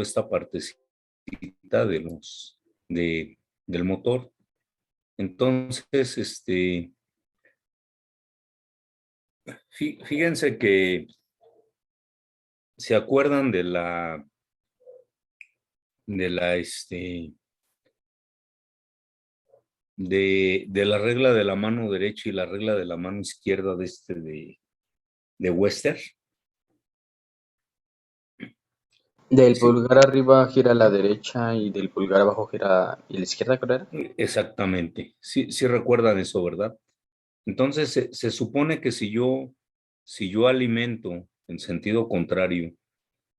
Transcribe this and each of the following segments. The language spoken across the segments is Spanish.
esta partecita de del motor. Entonces, fíjense que se acuerdan de la, de la regla de la mano derecha y la regla de la mano izquierda de Wester. Del Sí, pulgar arriba gira a la derecha y del pulgar abajo gira a la izquierda, ¿creo era? exactamente. Sí, sí recuerdan eso, ¿verdad? Entonces, se supone que si yo alimento en sentido contrario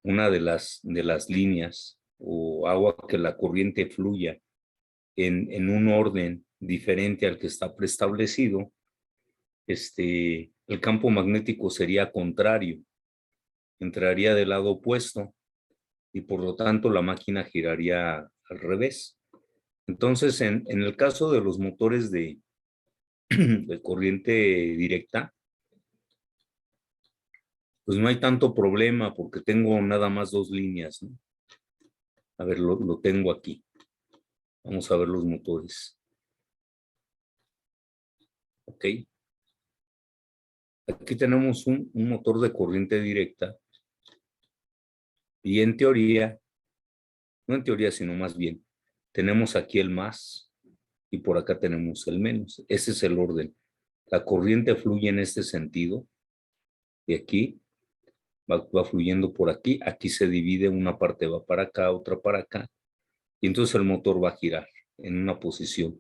una de las líneas o hago que la corriente fluya en un orden diferente al que está preestablecido, el campo magnético sería contrario, entraría del lado opuesto y por lo tanto la máquina giraría al revés. Entonces, en el caso de los motores de corriente directa, pues no hay tanto problema porque tengo nada más dos líneas, ¿no? A ver, lo tengo aquí. Vamos a ver los motores. Ok. Aquí tenemos un motor de corriente directa y en teoría, no en teoría, sino más bien, tenemos aquí el más y por acá tenemos el menos. Ese es el orden. La corriente fluye en este sentido y aquí va fluyendo por aquí. Aquí se divide, una parte va para acá, otra para acá y entonces el motor va a girar en una posición.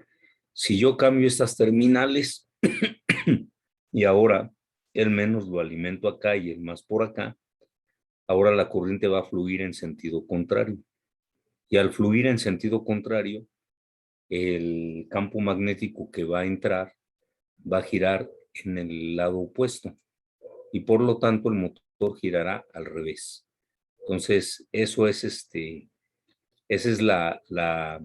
Si yo cambio estas terminales y ahora el menos lo alimento acá y el más por acá, ahora la corriente va a fluir en sentido contrario. Y al fluir en sentido contrario, el campo magnético que va a entrar va a girar en el lado opuesto y por lo tanto el motor girará al revés. Entonces, eso es esa es la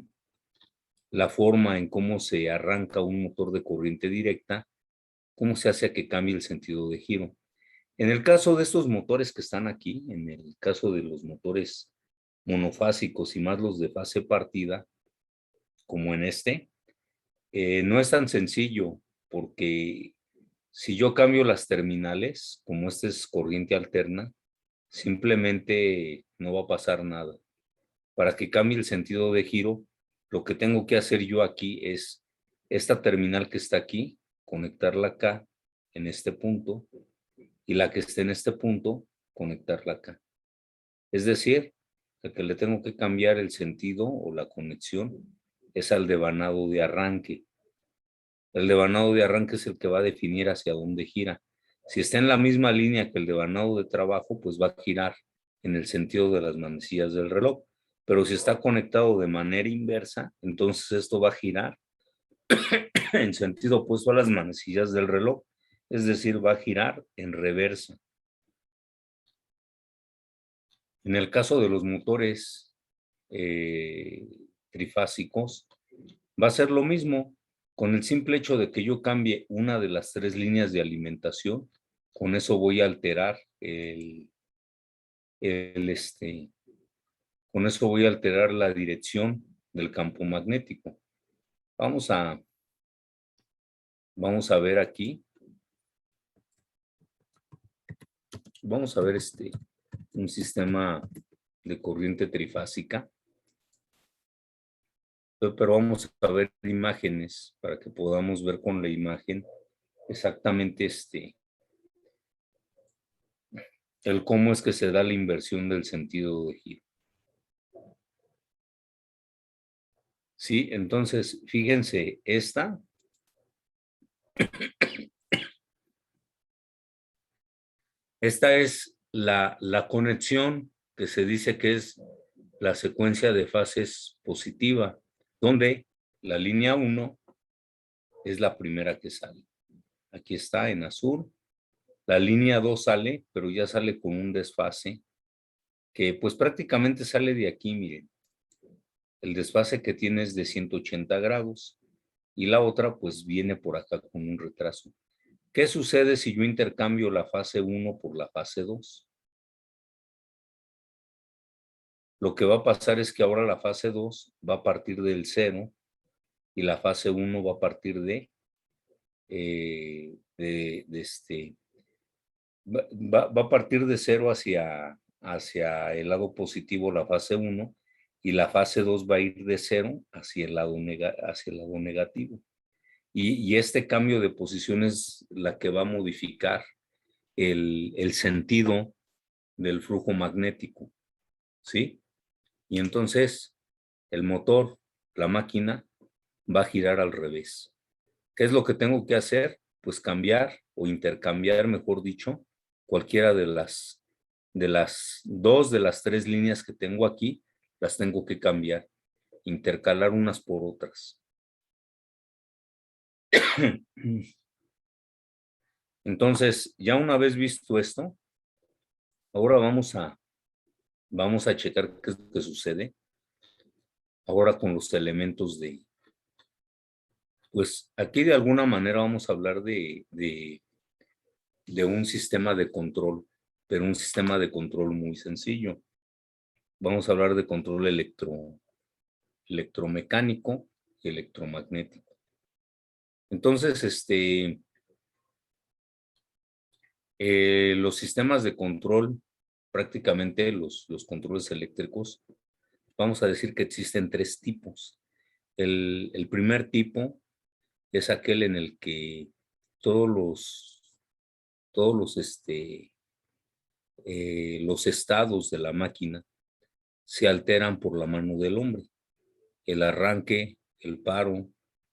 forma en cómo se arranca un motor de corriente directa, cómo se hace a que cambie el sentido de giro. En el caso de estos motores que están aquí, en el caso de los motores monofásicos y más los de fase partida, como en no es tan sencillo porque si yo cambio las terminales, como esta es corriente alterna, simplemente no va a pasar nada. Para que cambie el sentido de giro, lo que tengo que hacer yo aquí es esta terminal que está aquí, conectarla acá, en este punto, y la que esté en este punto, conectarla acá. Es decir, que le tengo que cambiar el sentido o la conexión es al devanado de arranque. El devanado de arranque es el que va a definir hacia dónde gira. Si está en la misma línea que el devanado de trabajo, pues va a girar en el sentido de las manecillas del reloj. Pero si está conectado de manera inversa, entonces esto va a girar en sentido opuesto a las manecillas del reloj. Es decir, va a girar en reversa. En el caso de los motores trifásicos, va a ser lo mismo. Con el simple hecho de que yo cambie una de las tres líneas de alimentación, con eso voy a alterar el con eso voy a alterar la dirección del campo magnético. Vamos a, vamos a ver aquí, vamos a ver un sistema de corriente trifásica, pero vamos a ver imágenes para que podamos ver con la imagen exactamente el cómo es que se da la inversión del sentido de giro. Sí, entonces, fíjense, esta es la conexión que se dice que es la secuencia de fases positiva, donde la línea 1 es la primera que sale. Aquí está en azul. La línea 2 sale, pero ya sale con un desfase que pues prácticamente sale de aquí, miren. El desfase que tiene es de 180 grados y la otra pues viene por acá con un retraso. ¿Qué sucede si yo intercambio la fase 1 por la fase 2? Lo que va a pasar es que ahora la fase 2 va a partir del 0 y la fase 1 va a partir va a partir de 0 hacia el lado positivo la fase 1 y la fase 2 va a ir de 0 hacia el lado negativo. Y este cambio de posición es la que va a modificar el sentido del flujo magnético, ¿sí? Y entonces el motor, la máquina, va a girar al revés. ¿Qué es lo que tengo que hacer? Pues cambiar o intercambiar, mejor dicho, cualquiera de las dos de las tres líneas que tengo aquí, las tengo que cambiar, intercalar unas por otras. Entonces, ya una vez visto esto, ahora vamos a checar qué es lo que sucede ahora con los elementos pues aquí de alguna manera vamos a hablar de un sistema de control, pero un sistema de control muy sencillo. Vamos a hablar de control electromecánico y electromagnético. Entonces, los sistemas de control, prácticamente los controles eléctricos, vamos a decir que existen tres tipos. El primer tipo es aquel en el que todos los estados de la máquina se alteran por la mano del hombre. El arranque, el paro,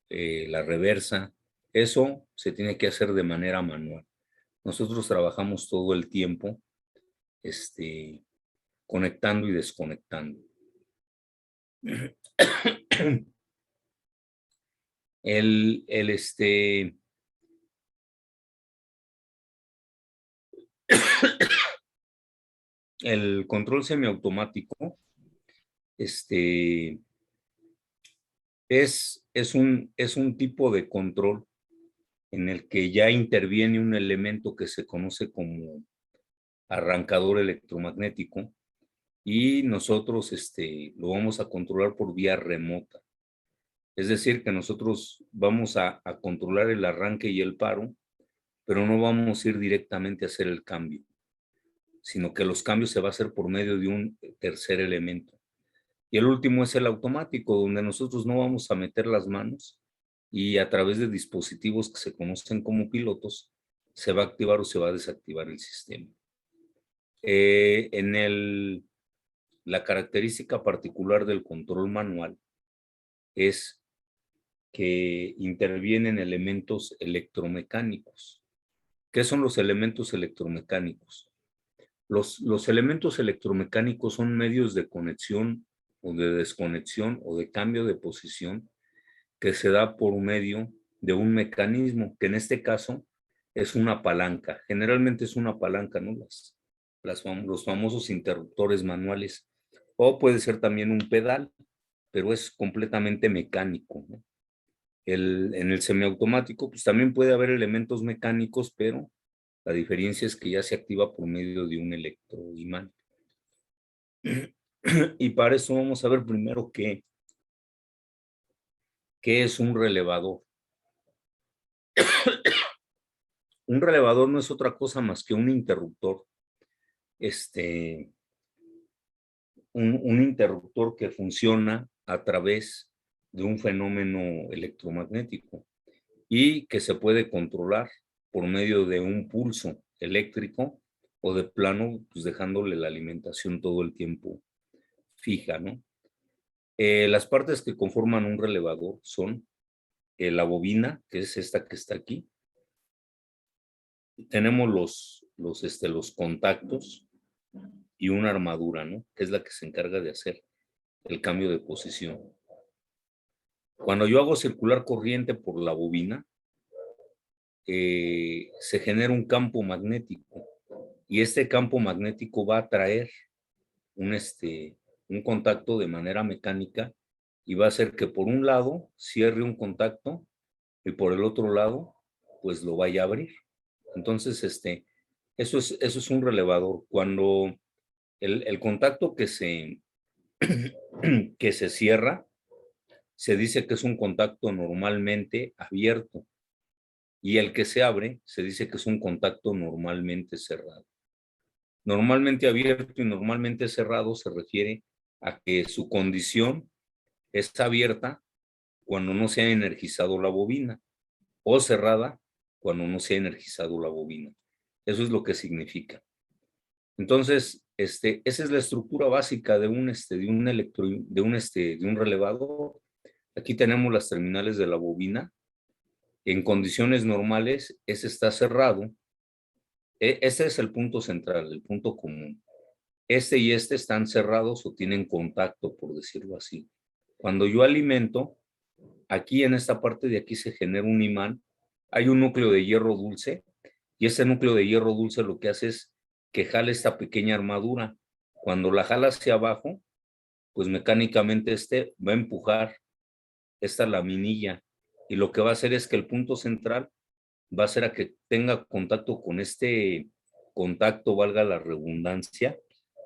la reversa, eso se tiene que hacer de manera manual. Nosotros trabajamos todo el tiempo conectando y desconectando. El control semiautomático es un tipo de control en el que ya interviene un elemento que se conoce como arrancador electromagnético y nosotros lo vamos a controlar por vía remota. Es decir, que nosotros vamos a controlar el arranque y el paro, pero no vamos a ir directamente a hacer el cambio, sino que los cambios se va a hacer por medio de un tercer elemento. Y el último es el automático, donde nosotros no vamos a meter las manos y a través de dispositivos que se conocen como pilotos, se va a activar o se va a desactivar el sistema. La característica particular del control manual es que intervienen elementos electromecánicos. ¿Qué son los elementos electromecánicos? Los elementos electromecánicos son medios de conexión o de desconexión o de cambio de posición que se da por medio de un mecanismo, que en este caso es una palanca. Generalmente es una palanca, ¿no? Los famosos interruptores manuales. O puede ser también un pedal, pero es completamente mecánico, ¿no? En el semiautomático, pues también puede haber elementos mecánicos, pero la diferencia es que ya se activa por medio de un electroimán. Y para eso vamos a ver primero qué es un relevador. Un relevador no es otra cosa más que un interruptor. Un interruptor que funciona a través de un fenómeno electromagnético y que se puede controlar por medio de un pulso eléctrico o de plano, pues dejándole la alimentación todo el tiempo fija, ¿no? Las partes que conforman un relevador son la bobina, que es esta que está aquí. Tenemos los contactos y una armadura, ¿no? Que es la que se encarga de hacer el cambio de posición. Cuando yo hago circular corriente por la bobina, se genera un campo magnético y este campo magnético va a atraer un contacto de manera mecánica y va a hacer que por un lado cierre un contacto y por el otro lado pues lo vaya a abrir. Entonces, eso es un relevador. Cuando el contacto que se que se cierra, se dice que es un contacto normalmente abierto. Y el que se abre, se dice que es un contacto normalmente cerrado. Normalmente abierto y normalmente cerrado se refiere a que su condición es abierta cuando no se ha energizado la bobina o cerrada cuando no se ha energizado la bobina. Eso es lo que significa. Entonces, esa es la estructura básica de un relevador. Aquí tenemos las terminales de la bobina. En condiciones normales, ese está cerrado. Este es el punto central, el punto común. Este y este están cerrados o tienen contacto, por decirlo así. Cuando yo alimento, aquí en esta parte de aquí se genera un imán. Hay un núcleo de hierro dulce y ese núcleo de hierro dulce lo que hace es que jale esta pequeña armadura. Cuando la jala hacia abajo, pues mecánicamente va a empujar esta laminilla y lo que va a hacer es que el punto central va a ser a que tenga contacto con este contacto, valga la redundancia,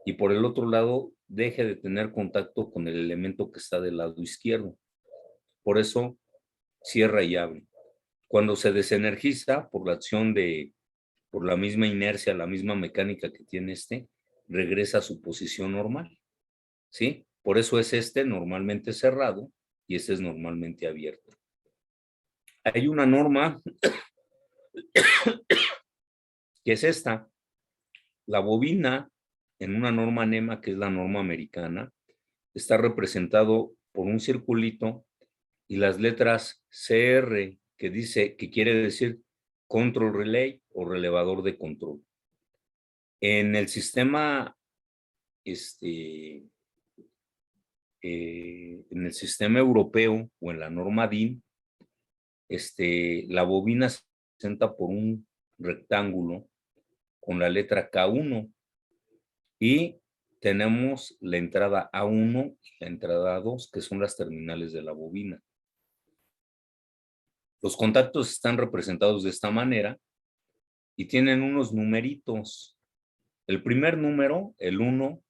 y por el otro lado deje de tener contacto con el elemento que está del lado izquierdo. Por eso cierra y abre. Cuando se desenergiza por la acción por la misma inercia, la misma mecánica que tiene regresa a su posición normal, ¿sí? Por eso es normalmente cerrado y es normalmente abierto. Hay una norma que es esta. La bobina, en una norma NEMA, que es la norma americana, está representado por un circulito y las letras CR, que quiere decir Control Relay o relevador de control. En el sistema, en el sistema europeo o en la norma DIN, la bobina se presenta por un rectángulo con la letra K1 y tenemos la entrada A1 y la entrada A2, que son las terminales de la bobina. Los contactos están representados de esta manera y tienen unos numeritos. El primer número, el 1,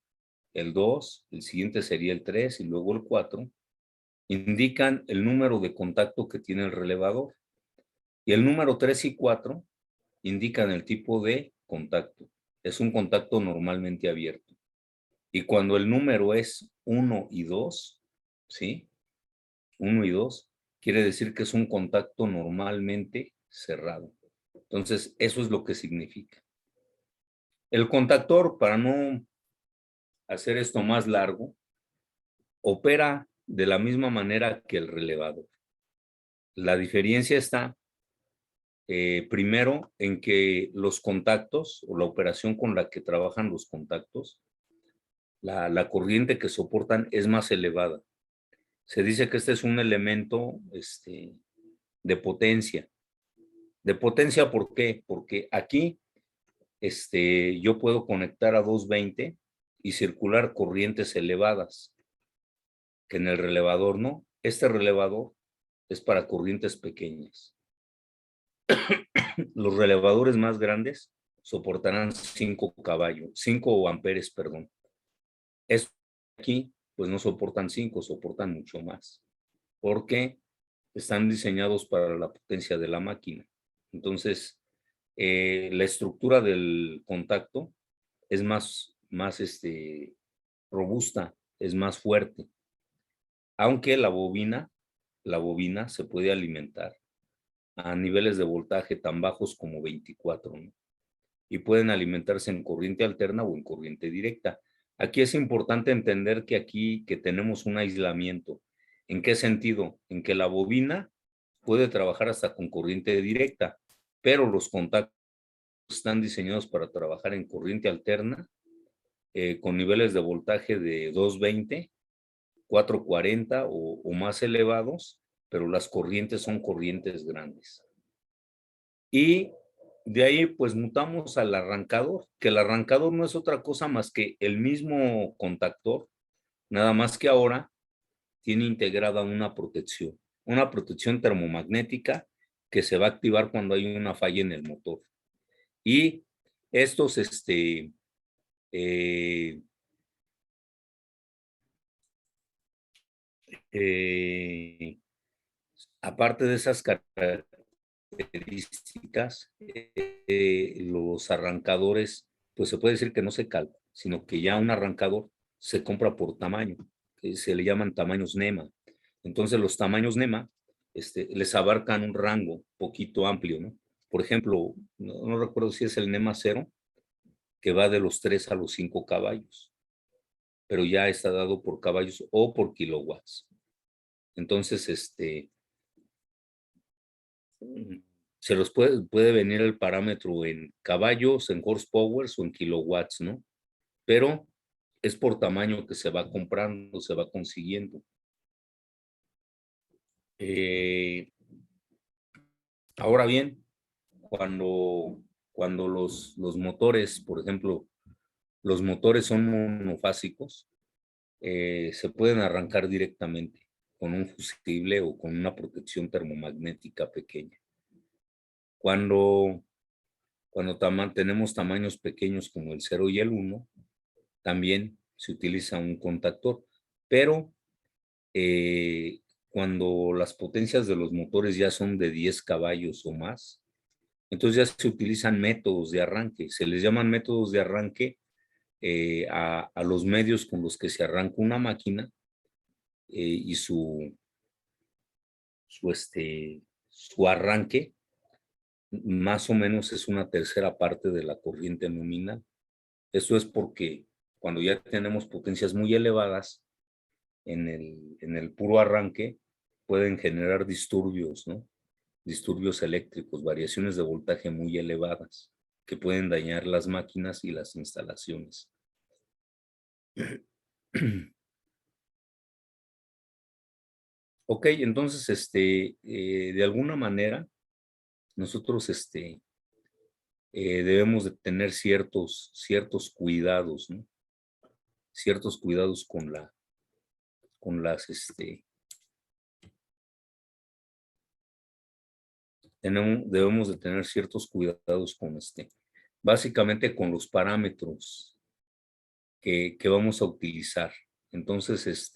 el 2, el siguiente sería el 3 y luego el 4, indican el número de contacto que tiene el relevador. Y el número 3 y 4 indican el tipo de contacto. Es un contacto normalmente abierto. Y cuando el número es 1 y 2, ¿sí? 1 y 2, quiere decir que es un contacto normalmente cerrado. Entonces, eso es lo que significa. El contactor, para no hacer esto más largo, opera de la misma manera que el relevador. La diferencia está, primero, en que los contactos o la operación con la que trabajan los contactos, la corriente que soportan es más elevada. Se dice que este es un elemento de potencia. ¿De potencia por qué? Porque aquí yo puedo conectar a 220 y circular corrientes elevadas, que en el relevador no. Este relevador es para corrientes pequeñas. Los relevadores más grandes soportarán 5 caballos, 5 amperes, perdón. Estos aquí, pues no soportan 5, soportan mucho más, porque están diseñados para la potencia de la máquina. Entonces, la estructura del contacto es más robusta, es más fuerte, aunque la bobina se puede alimentar a niveles de voltaje tan bajos como 24, ¿no? Y pueden alimentarse en corriente alterna o en corriente directa. Aquí es importante entender que aquí que tenemos un aislamiento. ¿En qué sentido? En que la bobina puede trabajar hasta con corriente directa, pero los contactos están diseñados para trabajar en corriente alterna con niveles de voltaje de 220, 440 o más elevados, pero las corrientes son corrientes grandes. Y de ahí pues mutamos al arrancador, que el arrancador no es otra cosa más que el mismo contactor, nada más que ahora tiene integrada una protección termomagnética que se va a activar cuando hay una falla en el motor. Y estos Aparte de esas características, los arrancadores, pues se puede decir que no se calcan, sino que ya un arrancador se compra por tamaño, que se le llaman tamaños NEMA. Entonces los tamaños NEMA les abarcan un rango poquito amplio, ¿no? Por ejemplo, no recuerdo si es el NEMA 0, que va de los 3 a los 5 caballos, pero ya está dado por caballos o por kilowatts. Entonces, se los puede venir el parámetro en caballos, en horsepower o en kilowatts, ¿no? Pero es por tamaño que se va comprando, se va consiguiendo. Ahora bien, cuando los motores, por ejemplo, los motores son monofásicos, se pueden arrancar directamente con un fusible o con una protección termomagnética pequeña. Cuando tenemos tamaños pequeños como el 0 y el 1, también se utiliza un contactor, pero cuando las potencias de los motores ya son de 10 caballos o más, entonces ya se utilizan métodos de arranque. Se les llaman métodos de arranque a los medios con los que se arranca una máquina y su arranque más o menos es una tercera parte de la corriente nominal. Eso es porque cuando ya tenemos potencias muy elevadas en el puro arranque, pueden generar disturbios, ¿no? Disturbios eléctricos, variaciones de voltaje muy elevadas que pueden dañar las máquinas y las instalaciones. Ok, entonces, de alguna manera, nosotros debemos de tener ciertos cuidados, ¿no? Ciertos cuidados con las, debemos de tener ciertos cuidados con básicamente con los parámetros que vamos a utilizar. Entonces,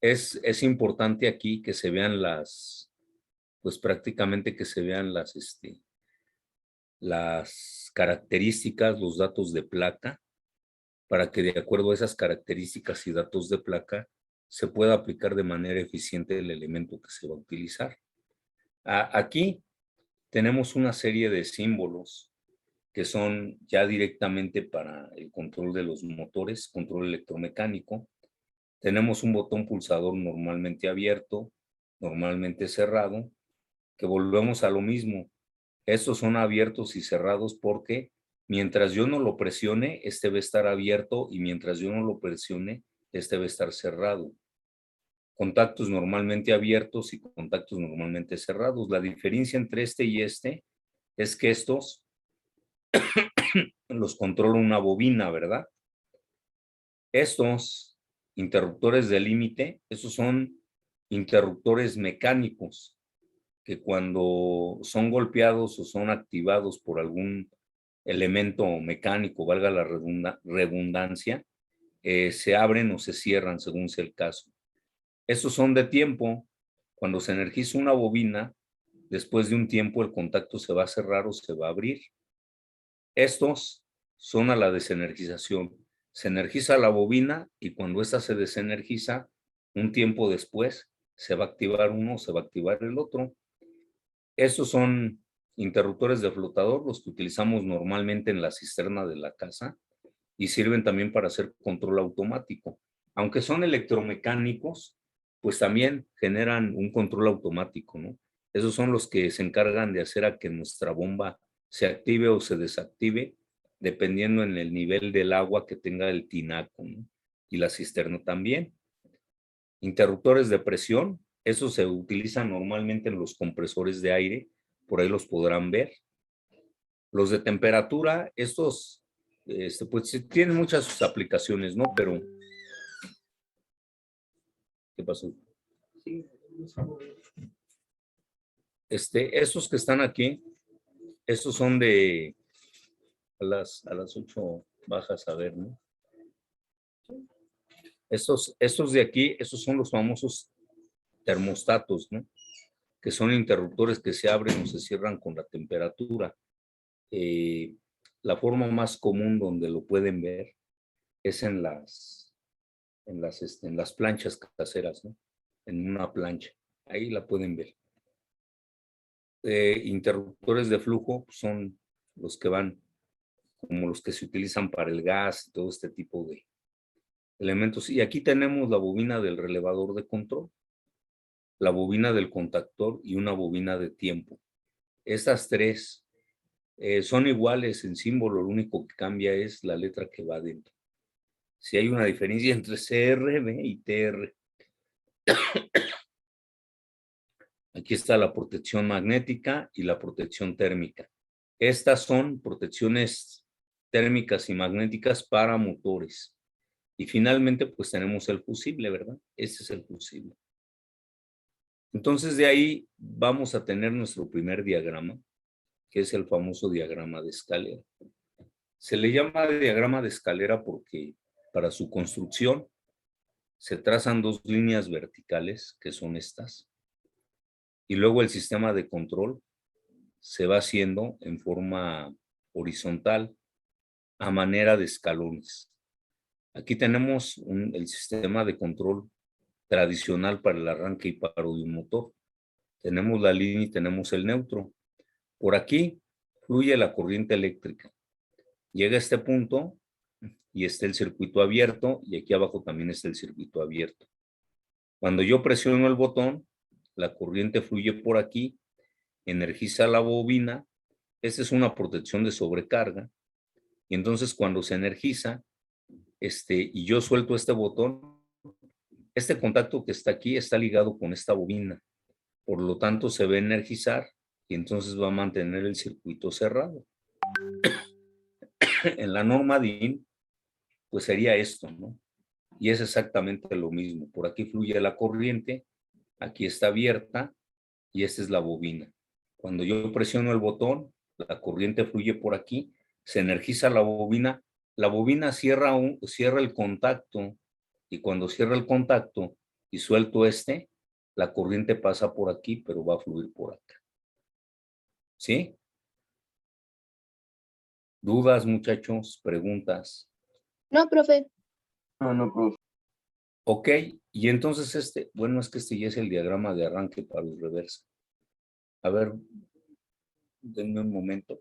es importante aquí que se vean pues prácticamente que se vean las características, los datos de placa, para que de acuerdo a esas características y datos de placa se pueda aplicar de manera eficiente el elemento que se va a utilizar. Aquí tenemos una serie de símbolos que son ya directamente para el control de los motores, control electromecánico. Tenemos un botón pulsador normalmente abierto, normalmente cerrado, que volvemos a lo mismo. Estos son abiertos y cerrados porque mientras yo no lo presione, va a estar abierto y mientras yo no lo presione, va a estar cerrado. Contactos normalmente abiertos y contactos normalmente cerrados. La diferencia entre y es que estos los controla una bobina, ¿verdad? Estos interruptores de límite, esos son interruptores mecánicos que cuando son golpeados o son activados por algún elemento mecánico, valga la redundancia, se abren o se cierran según sea el caso. Estos son de tiempo. Cuando se energiza una bobina, después de un tiempo el contacto se va a cerrar o se va a abrir. Estos son a la desenergización. Se energiza la bobina y cuando ésta se desenergiza, un tiempo después se va a activar uno, se va a activar el otro. Estos son interruptores de flotador, los que utilizamos normalmente en la cisterna de la casa y sirven también para hacer control automático. Aunque son electromecánicos, pues también generan un control automático, ¿no? Esos son los que se encargan de hacer a que nuestra bomba se active o se desactive, dependiendo en el nivel del agua que tenga el tinaco, ¿no? Y la cisterna también. Interruptores de presión, esos se utilizan normalmente en los compresores de aire, por ahí los podrán ver. Los de temperatura, estos pues tienen muchas aplicaciones, ¿no? Pero, ¿qué pasó? Estos que están aquí, estos son de a las 8 bajas a ver, ¿no? Estos de aquí, esos son los famosos termostatos, ¿no? Que son interruptores que se abren o se cierran con la temperatura. Eh, la forma más común donde lo pueden ver es en las planchas caseras, ¿no? En una plancha. Ahí la pueden ver. Interruptores de flujo son los que van como los que se utilizan para el gas y todo este tipo de elementos. Y aquí tenemos la bobina del relevador de control, la bobina del contactor y una bobina de tiempo. Estas tres son iguales en símbolo, lo único que cambia es la letra que va dentro. Si hay una diferencia entre CRB y TR. Aquí está la protección magnética y la protección térmica. Estas son protecciones térmicas y magnéticas para motores. Y finalmente, pues tenemos el fusible, ¿verdad? Este es el fusible. Entonces, de ahí vamos a tener nuestro primer diagrama, que es el famoso diagrama de escalera. Se le llama diagrama de escalera porque para su construcción se trazan dos líneas verticales, que son estas, y luego el sistema de control se va haciendo en forma horizontal a manera de escalones. Aquí tenemos el sistema de control tradicional para el arranque y paro de un motor. Tenemos la línea y tenemos el neutro. Por aquí fluye la corriente eléctrica. Llega a este punto y está el circuito abierto y aquí abajo también está el circuito abierto. Cuando yo presiono el botón, la corriente fluye por aquí, energiza la bobina. Esta es una protección de sobrecarga. Y entonces cuando se energiza, y yo suelto este botón, este contacto que está aquí está ligado con esta bobina. Por lo tanto, se va a energizar y entonces va a mantener el circuito cerrado. En la norma DIN, pues sería esto, ¿no? Y es exactamente lo mismo. Por aquí fluye la corriente, aquí está abierta y esta es la bobina. Cuando yo presiono el botón, la corriente fluye por aquí, se energiza la bobina cierra el contacto y cuando cierra el contacto y suelto la corriente pasa por aquí, pero va a fluir por acá. ¿Sí? ¿Dudas, muchachos? ¿Preguntas? No, profe. No, profe. Ok, y entonces bueno, es que este ya es el diagrama de arranque para los reversa. A ver, denme un momento.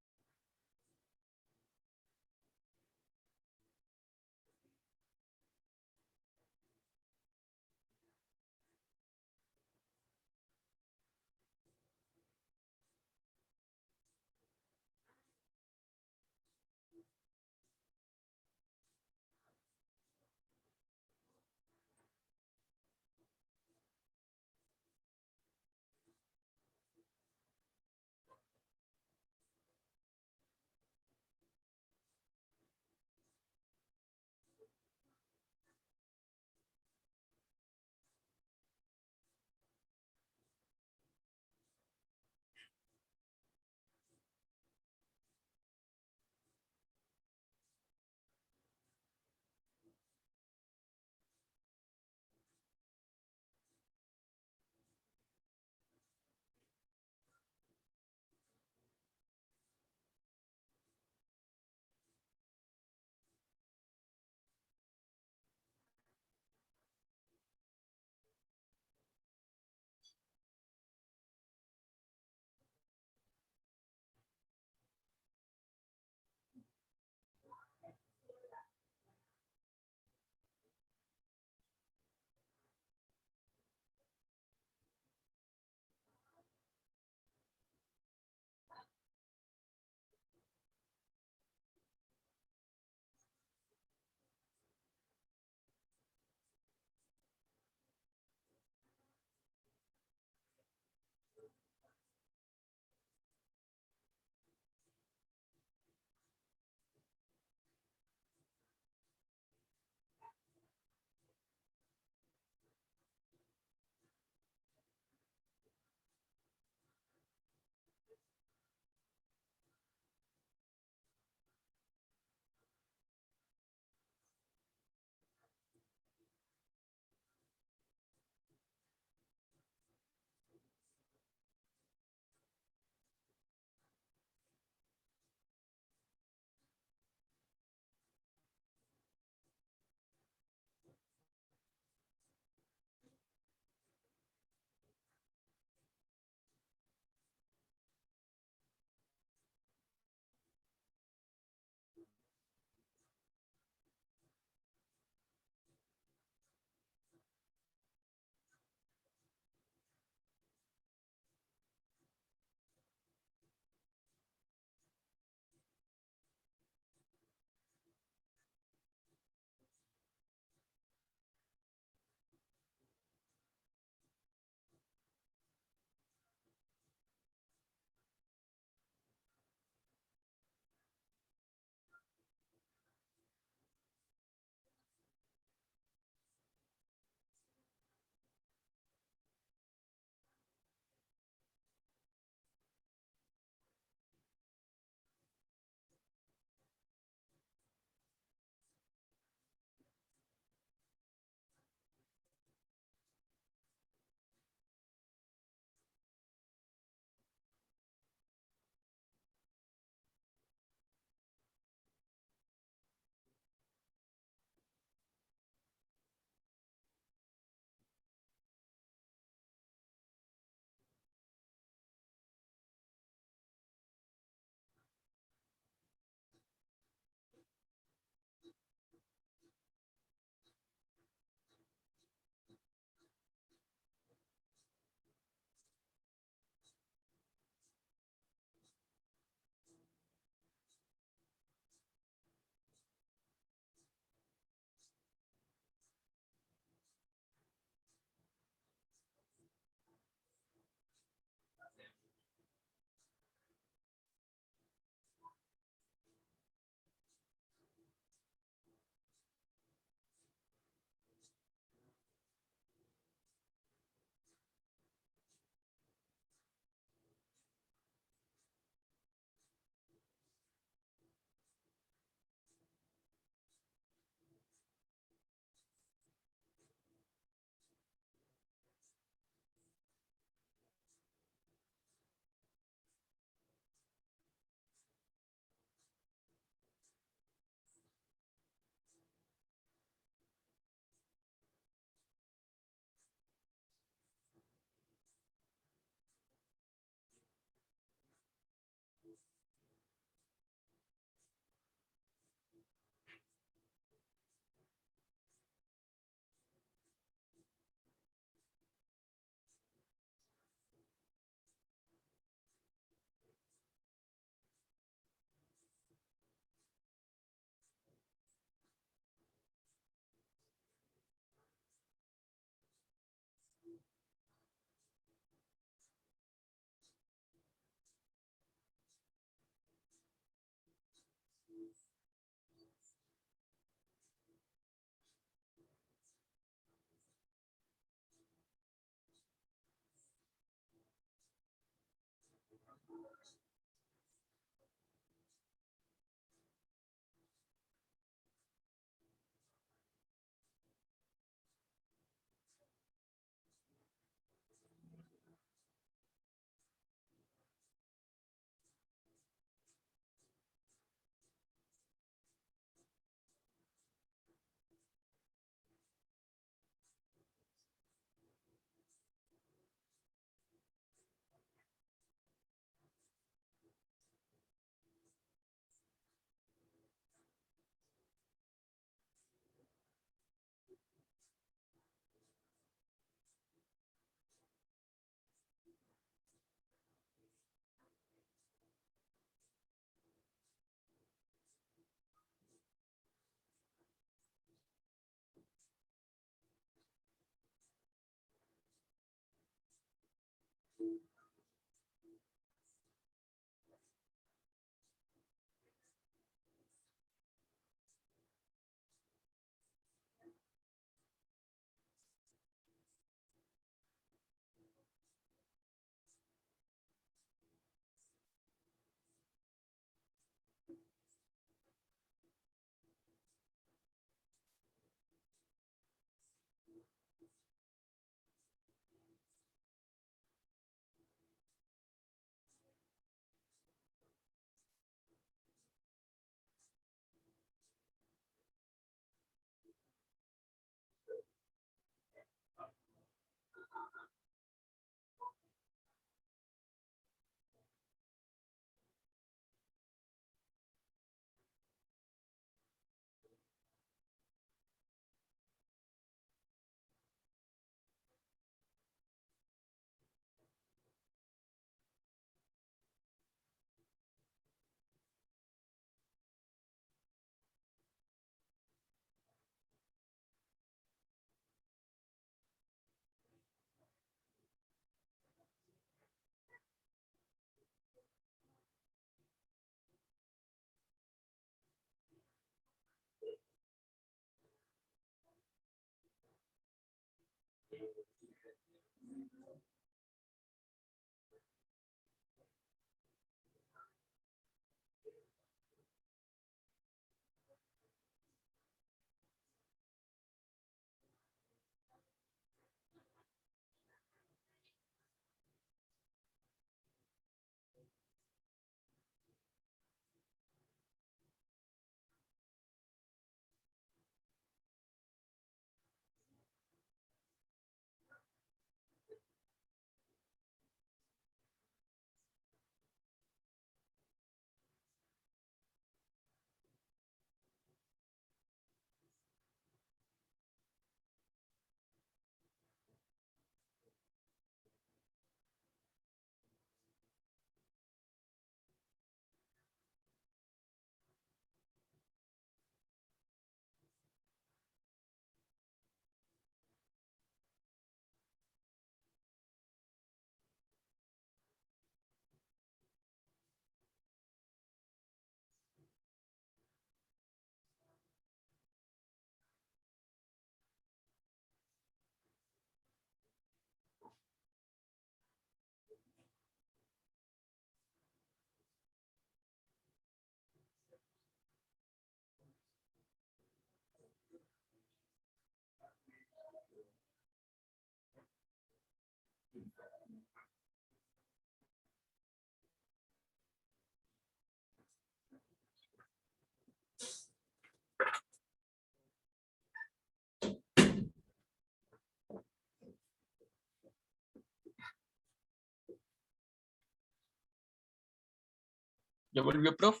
¿Ya volvió, prof?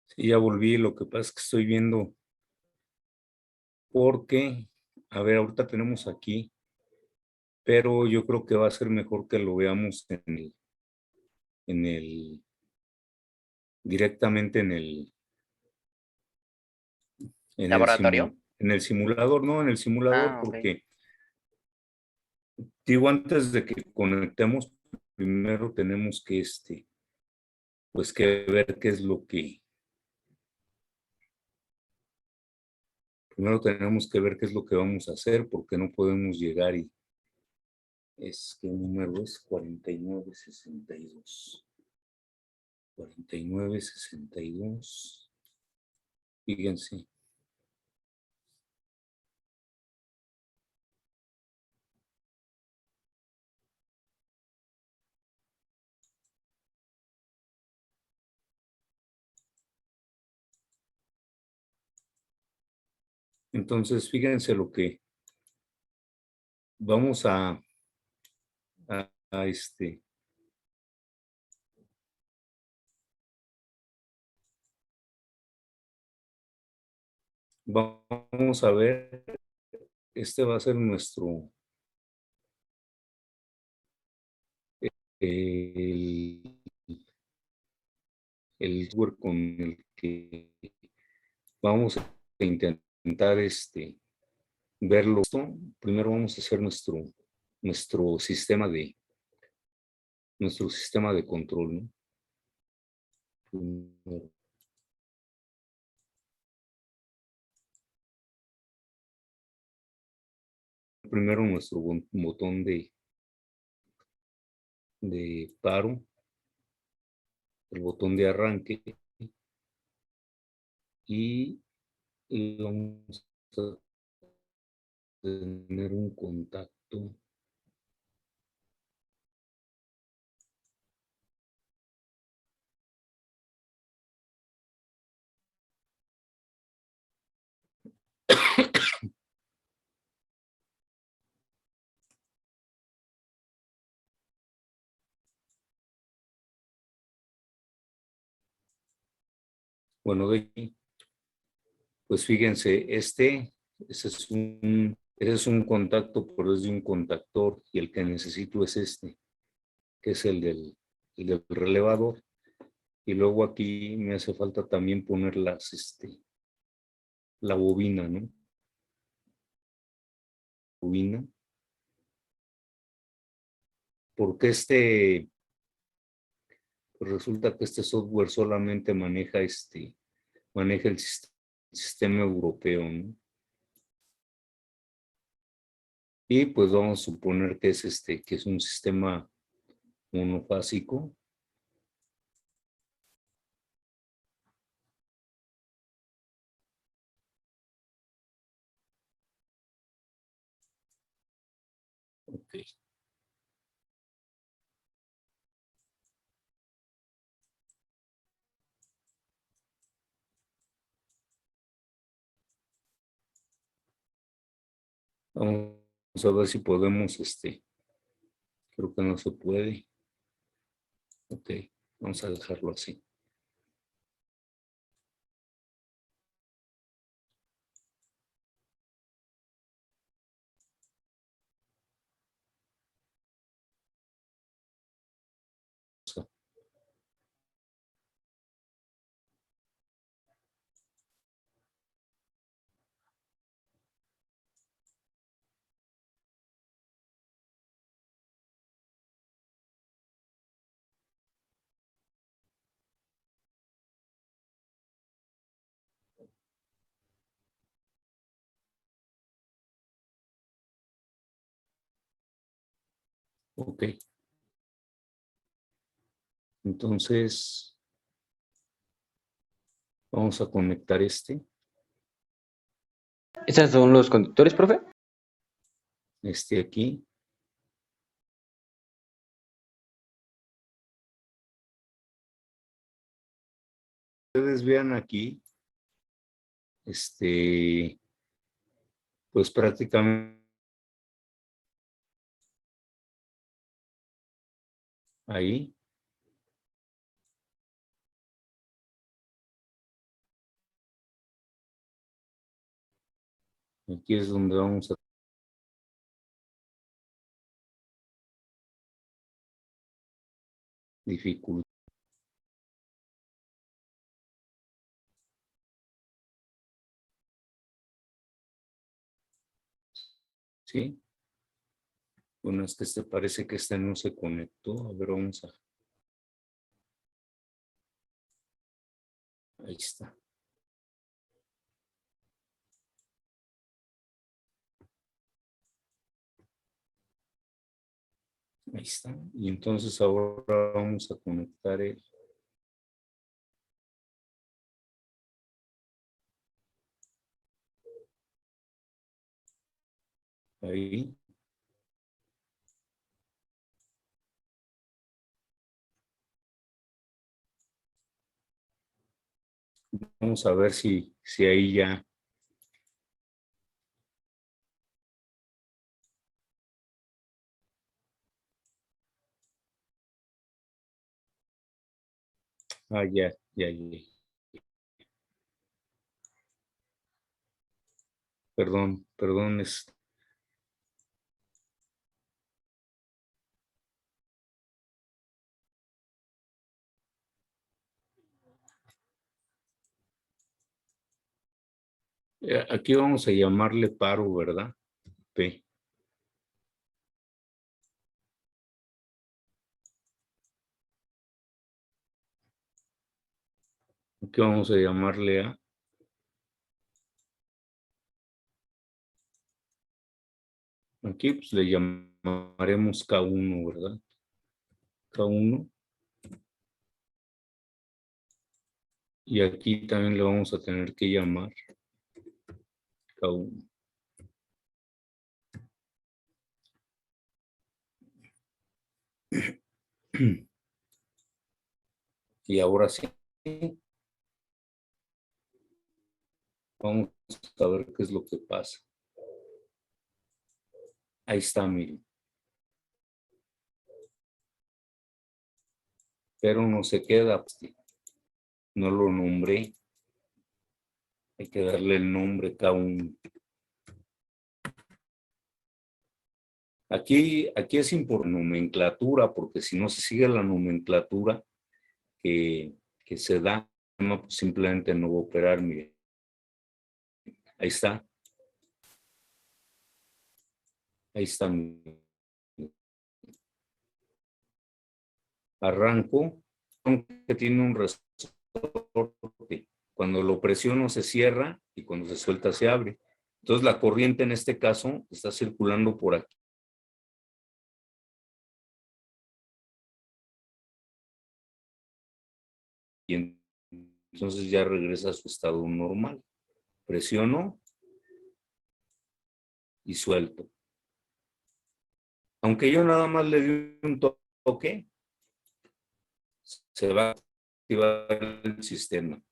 Sí, ya volví, lo que pasa es que estoy viendo porque, a ver, ahorita tenemos aquí, pero yo creo que va a ser mejor que lo veamos en el, directamente ¿Laboratorio? en el simulador, no, en el simulador, Ah, ok. porque digo, antes de que conectemos, primero tenemos que, pues que ver qué es lo que, primero tenemos que ver qué es lo que vamos a hacer, porque no podemos llegar y, ¿qué número es? 4962. 4962. Fíjense. Entonces, fíjense lo que vamos a vamos a ver, va a ser nuestro, el, el software con el que vamos a intentar verlo. Primero vamos a hacer nuestro sistema de control, ¿no? Primero nuestro botón de paro, el botón de arranque y vamos a tener un contacto. Bueno, pues fíjense, ese es un contacto, pero es de un contactor y el que necesito es que es el del relevador. Y luego aquí me hace falta también poner la bobina, ¿no? Bobina. Porque pues resulta que este software solamente maneja el sistema europeo, ¿no? Y pues vamos a suponer que que es un sistema monofásico. Ok. Vamos a ver si podemos, creo que no se puede. Ok, vamos a dejarlo así. Ok, entonces vamos a conectar ¿Esos son los conductores, profe? aquí. Ustedes vean aquí, pues prácticamente ahí. Aquí es donde vamos a dificultar. ¿Sí? Bueno, es que este parece que este no se conectó. A ver, vamos a... Ahí está. Ahí está. Y entonces ahora vamos a conectar el... Ahí. Vamos a ver si ahí ya... Ah, ya. Perdón, es... Aquí vamos a llamarle paro, ¿verdad? P. Aquí vamos a llamarle A. Aquí pues, le llamaremos K1, ¿verdad? K1. Y aquí también le vamos a tener que llamar K1. Y ahora sí, vamos a ver qué es lo que pasa. Ahí está, miren. Pero no se queda, pues, no lo nombré. Hay que darle el nombre K1. Aquí es importante nomenclatura, porque si no se sigue la nomenclatura que se da, no, pues simplemente no va a operar, miren. Ahí está. Ahí está. Arranco, que tiene un resorte. Cuando lo presiono se cierra y cuando se suelta se abre. Entonces la corriente en este caso está circulando por aquí. Y entonces ya regresa a su estado normal. Presiono y suelto. Aunque yo nada más le di un toque, se va a activar el sistema.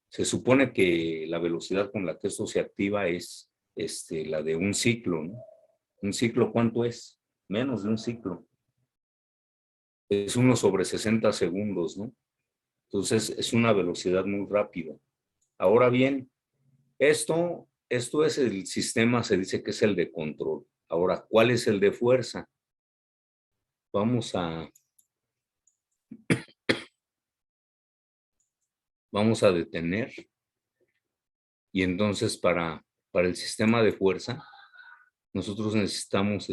Se supone que la velocidad con la que esto se activa es la de un ciclo, ¿no? ¿Un ciclo cuánto es? Menos de un ciclo. Es 1/60 segundos, ¿no? Entonces es una velocidad muy rápida. Ahora bien, esto es el sistema, se dice que es el de control. Ahora, ¿cuál es el de fuerza? Vamos a detener. Y entonces para el sistema de fuerza, nosotros necesitamos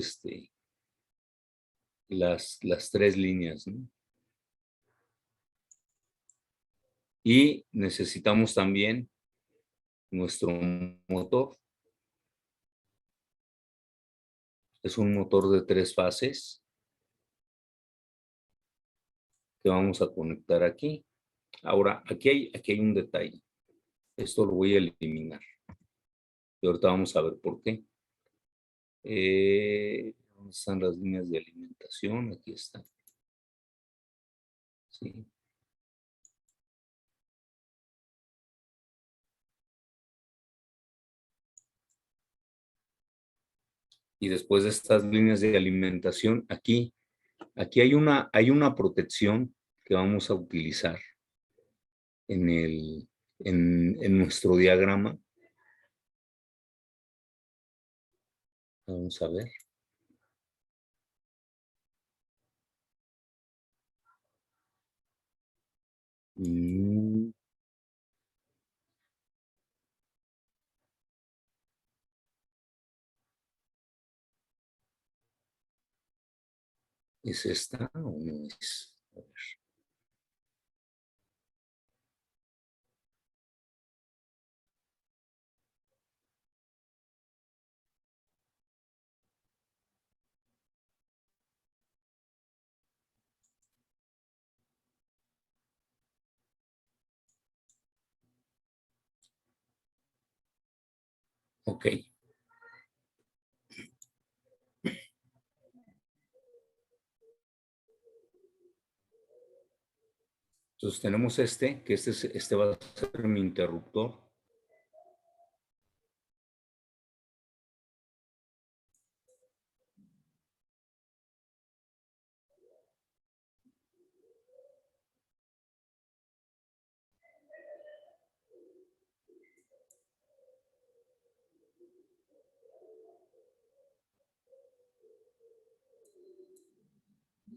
las tres líneas, ¿no? Y necesitamos también nuestro motor. Es un motor de 3 fases que vamos a conectar aquí. Ahora, aquí hay un detalle. Esto lo voy a eliminar. Y ahorita vamos a ver por qué. ¿Dónde están las líneas de alimentación? Aquí están. Sí. Y después de estas líneas de alimentación, aquí hay una protección que vamos a utilizar en nuestro diagrama. Vamos a ver. ¿Es esta o no es? A ver. Ok. Entonces tenemos que este va a ser mi interruptor.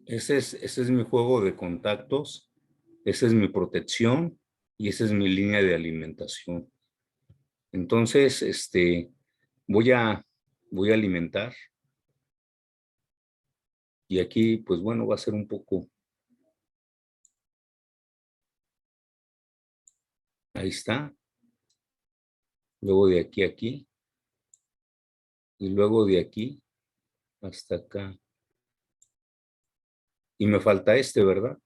Ese es mi juego de contactos, esa es mi protección y esa es mi línea de alimentación. Entonces, voy a alimentar y aquí, pues bueno, va a ser un poco, ahí está, luego de aquí a aquí y luego de aquí hasta acá. Y me falta ¿verdad?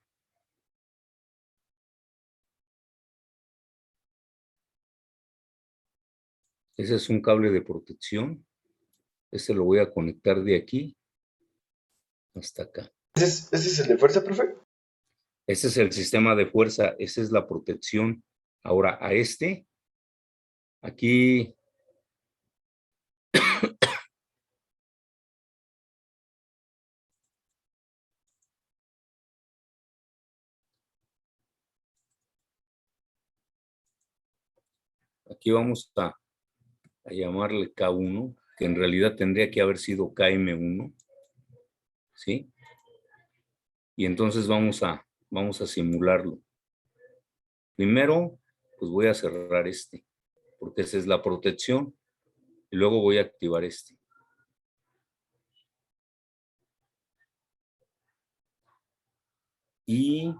Ese es un cable de protección. Lo voy a conectar de aquí hasta acá. ¿Ese es el de fuerza, profe? Ese es el sistema de fuerza, esa es la protección. Ahora, a aquí, aquí vamos a llamarle K1, que en realidad tendría que haber sido KM1, ¿sí? Y entonces vamos a simularlo. Primero, pues voy a cerrar porque esa es la protección, y luego voy a activar Y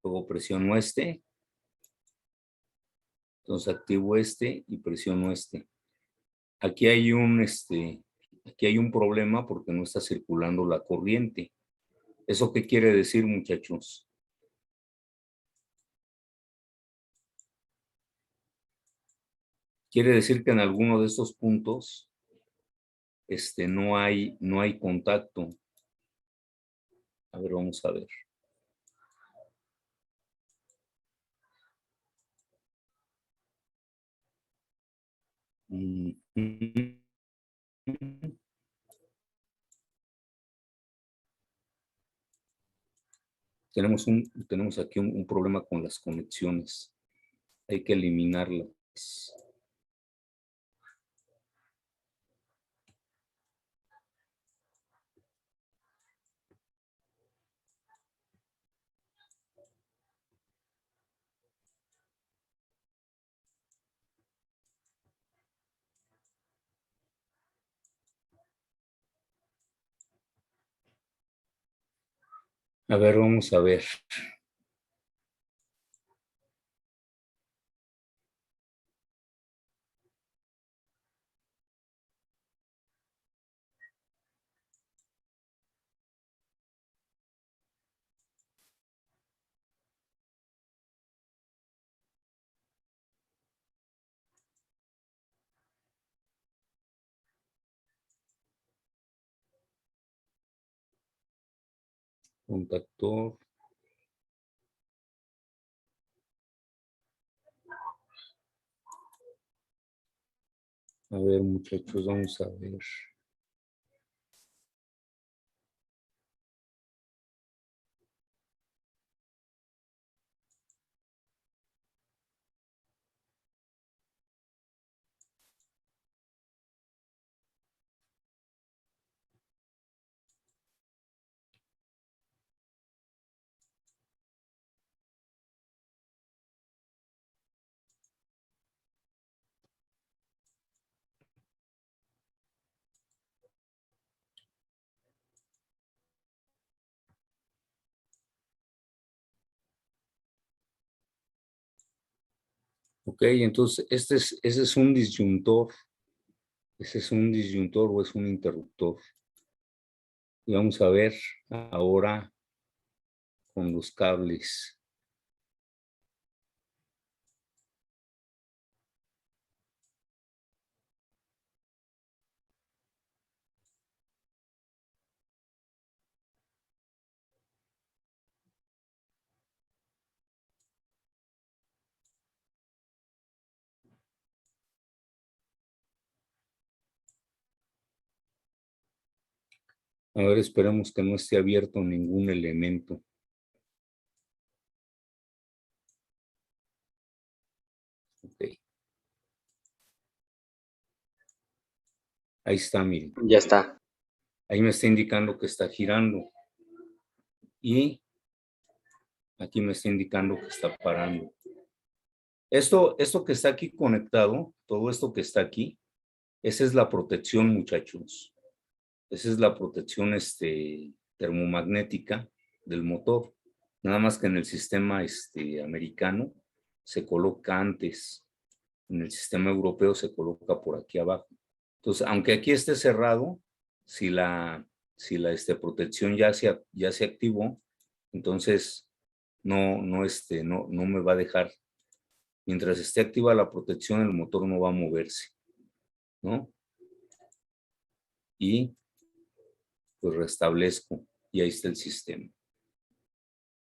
luego presiono entonces activo y presiono Aquí hay aquí hay un problema porque no está circulando la corriente. ¿Eso qué quiere decir, muchachos? Quiere decir que en alguno de estos puntos no hay contacto. A ver, vamos a ver. Tenemos aquí un problema con las conexiones. Hay que eliminarlas. A ver, vamos a ver. Contactor. A ver, muchachos, vamos a ver. Ok, entonces ese es un disyuntor. Ese es un disyuntor o es un interruptor. Y vamos a ver ahora con los cables. A ver, esperemos que no esté abierto ningún elemento. Ok. Ahí está, miren. Ya está. Ahí me está indicando que está girando. Y aquí me está indicando que está parando. Esto que está aquí conectado, todo esto que está aquí, esa es la protección, muchachos. Esa es la protección termomagnética del motor. Nada más que en el sistema americano se coloca antes. En el sistema europeo se coloca por aquí abajo. Entonces, aunque aquí esté cerrado, si la protección ya se activó, entonces no me va a dejar. Mientras esté activa la protección, el motor no va a moverse, ¿no? Y pues restablezco y ahí está el sistema.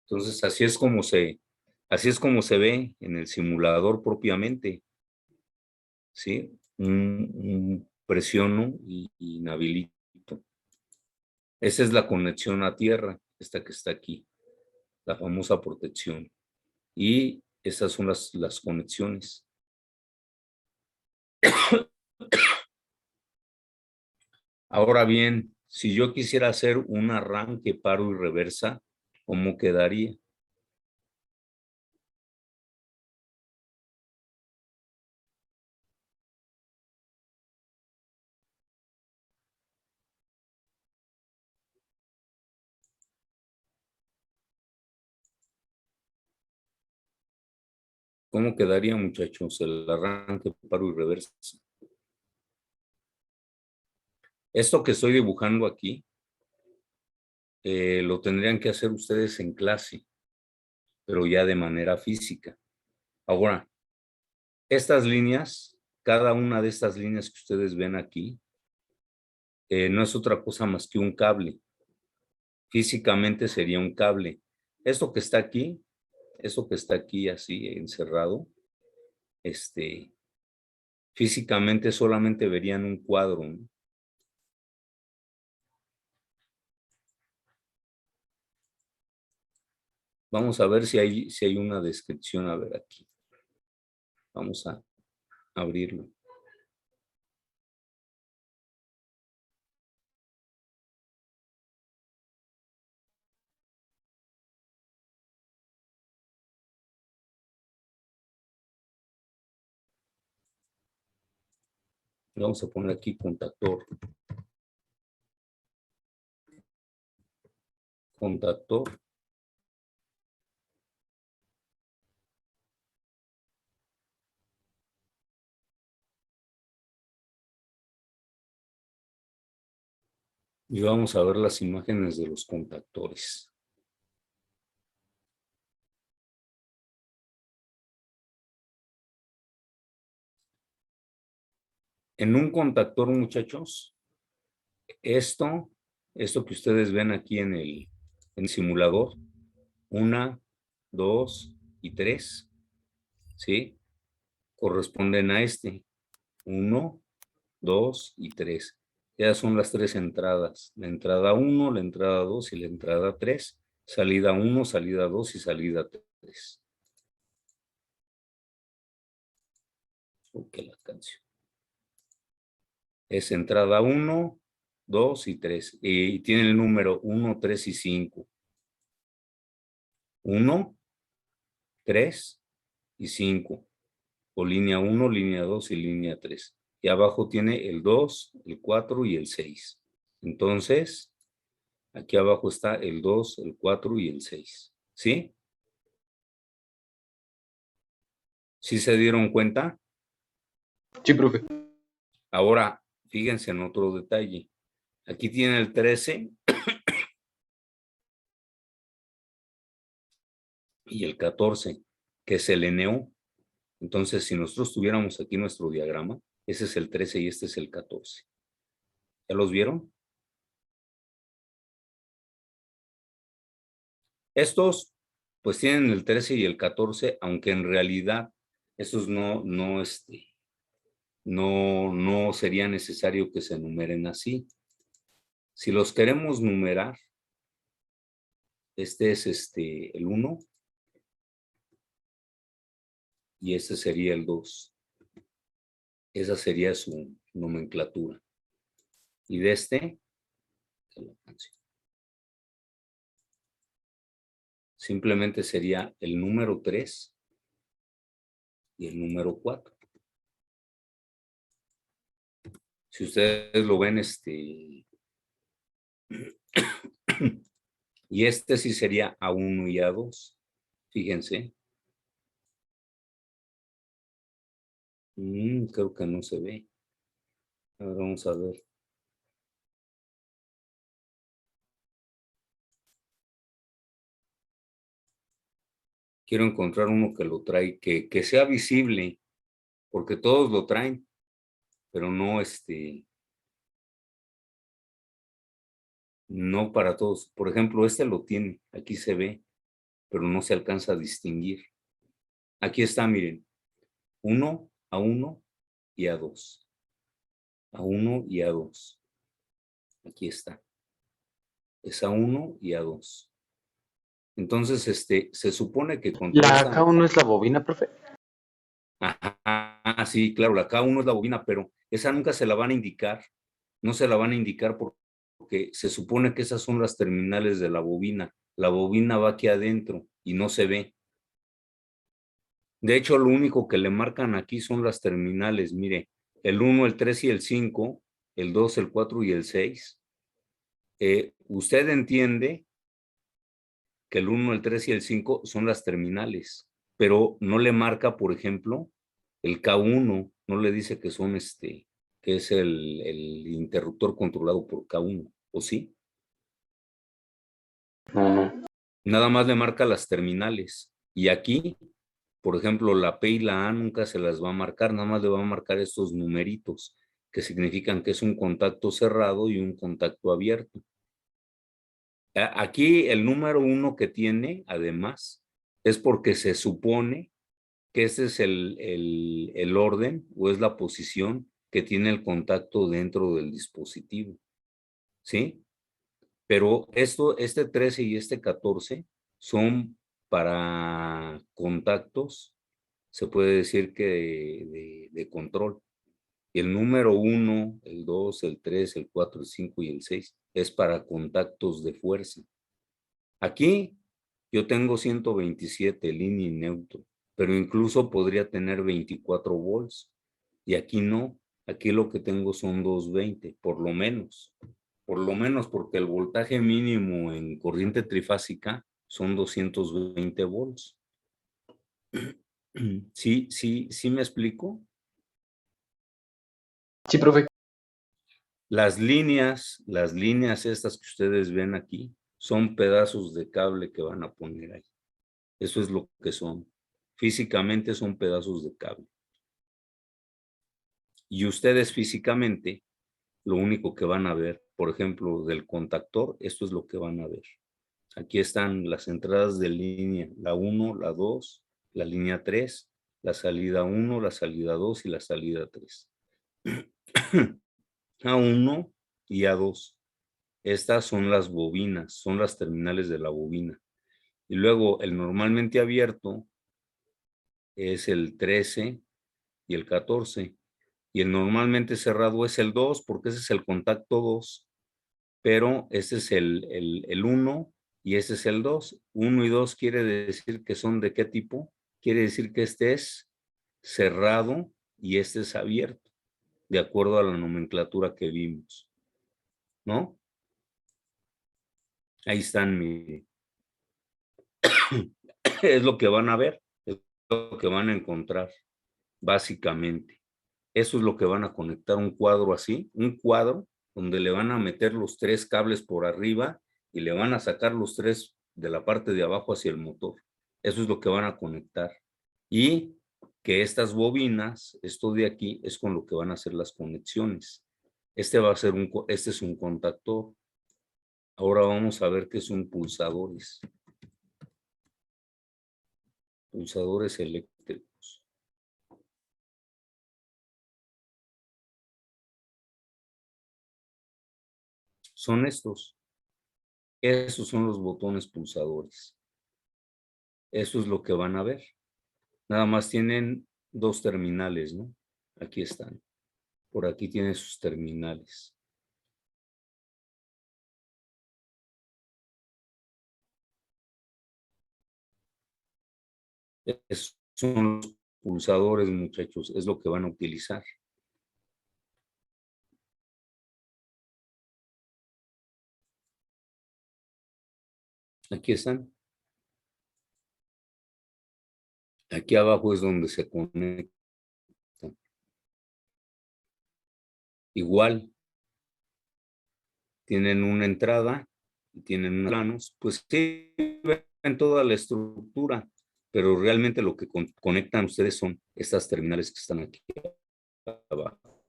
Entonces, así es como se ve en el simulador propiamente, ¿sí? Presiono y inhabilito. Esa es la conexión a tierra, esta que está aquí, la famosa protección. Y esas son las conexiones. Ahora bien, si yo quisiera hacer un arranque, paro y reversa, ¿cómo quedaría? ¿Cómo quedaría, muchachos, el arranque, paro y reversa? Esto que estoy dibujando aquí, lo tendrían que hacer ustedes en clase, pero ya de manera física. Ahora, estas líneas, cada una de estas líneas que ustedes ven aquí, no es otra cosa más que un cable. Físicamente sería un cable. Esto que está aquí así encerrado, físicamente solamente verían un cuadro, ¿no? Vamos a ver si hay una descripción. A ver aquí. Vamos a abrirlo. Vamos a poner aquí contactor. Contactor. Y vamos a ver las imágenes de los contactores. En un contactor, muchachos, esto que ustedes ven aquí en el simulador, 1, 2 y 3, ¿sí? Corresponden a 1, 2 y 3. Ya son las 3 entradas. La entrada 1, la entrada 2 y la entrada 3. Salida 1, salida 2 y salida 3. Ok, la canción. Es entrada 1, 2 y 3. Y tiene el número 1, 3 y 5. 1, 3 y 5. O línea 1, línea 2 y línea 3. Y abajo tiene el 2, el 4 y el 6. Entonces, aquí abajo está el 2, el 4 y el 6. ¿Sí? ¿Sí se dieron cuenta? Sí, profe. Ahora, fíjense en otro detalle. Aquí tiene el 13 y el 14, que es el NO. Entonces, si nosotros tuviéramos aquí nuestro diagrama, ese es el 13 y este es el 14. ¿Ya los vieron? Estos, pues tienen el 13 y el 14, aunque en realidad estos no sería necesario que se numeren así. Si los queremos numerar, este es el 1 y este sería el 2. Esa sería su nomenclatura. Y de simplemente sería el número 3 y el número 4. Si ustedes lo ven, y este sí sería A1 y A2. Fíjense. Creo que no se ve. Ahora vamos a ver. Quiero encontrar uno que lo trae, que sea visible, porque todos lo traen, pero no para todos. Por ejemplo, este lo tiene, aquí se ve, pero no se alcanza a distinguir. Aquí está, miren, 1, A1 y A2. A1 y A2. Aquí está. Es A1 y A2. Entonces, se supone que con toda ¿La esta... K1 es la bobina, profe? Ajá, sí, claro, la K1 es la bobina, pero esa nunca se la van a indicar. No se la van a indicar porque se supone que esas son las terminales de la bobina. La bobina va aquí adentro y no se ve. De hecho, lo único que le marcan aquí son las terminales. Mire, el 1, el 3 y el 5, el 2, el 4 y el 6. Usted entiende que el 1, el 3 y el 5 son las terminales, pero no le marca, por ejemplo, el K1, no le dice que son que es el interruptor controlado por K1, ¿o sí? No, no. Nada más le marca las terminales. Y aquí, por ejemplo, la P y la A nunca se las va a marcar, nada más le va a marcar estos numeritos, que significan que es un contacto cerrado y un contacto abierto. Aquí el número 1 que tiene, además, es porque se supone que ese es el orden o es la posición que tiene el contacto dentro del dispositivo, ¿sí? Pero este 13 y este 14 son para contactos, se puede decir que de control. Y el número 1, el 2, el 3, el 4, el 5 y el 6 es para contactos de fuerza. Aquí yo tengo 127 línea y neutro, pero incluso podría tener 24 volts. Y aquí no, aquí lo que tengo son 220, por lo menos. Por lo menos porque el voltaje mínimo en corriente trifásica son 220 volts. ¿Sí me explico? Sí, profe. Las líneas estas que ustedes ven aquí, son pedazos de cable que van a poner ahí. Eso es lo que son. Físicamente son pedazos de cable. Y ustedes físicamente, lo único que van a ver, por ejemplo, del contactor, esto es lo que van a ver. Aquí están las entradas de línea, la 1, la 2, la línea 3, la salida 1, la salida 2 y la salida 3. A1 y A2. Estas son las bobinas, son las terminales de la bobina. Y luego el normalmente abierto es el 13 y el 14. Y el normalmente cerrado es el 2 porque ese es el contacto 2. Pero este es el 1 y este es el 2. 1 y 2 quiere decir que son de qué tipo. Quiere decir que este es cerrado y este es abierto, de acuerdo a la nomenclatura que vimos, ¿no? Ahí están, es lo que van a ver, es lo que van a encontrar, básicamente. Eso es lo que van a conectar, un cuadro así, un cuadro donde le van a meter los 3 cables por arriba y le van a sacar los 3 de la parte de abajo hacia el motor. Eso es lo que van a conectar. Y que estas bobinas, esto de aquí, es con lo que van a hacer las conexiones. Este es un contactor. Ahora vamos a ver qué son pulsadores. Pulsadores eléctricos. Son estos. Esos son los botones pulsadores. Eso es lo que van a ver. Nada más tienen 2 terminales, ¿no? Aquí están. Por aquí tienen sus terminales. Esos son los pulsadores, muchachos. Es lo que van a utilizar. Aquí están. Aquí abajo es donde se conecta. Igual, tienen una entrada y tienen unos planos, pues sí, ven toda la estructura, pero realmente lo que conectan ustedes son estas terminales que están aquí abajo.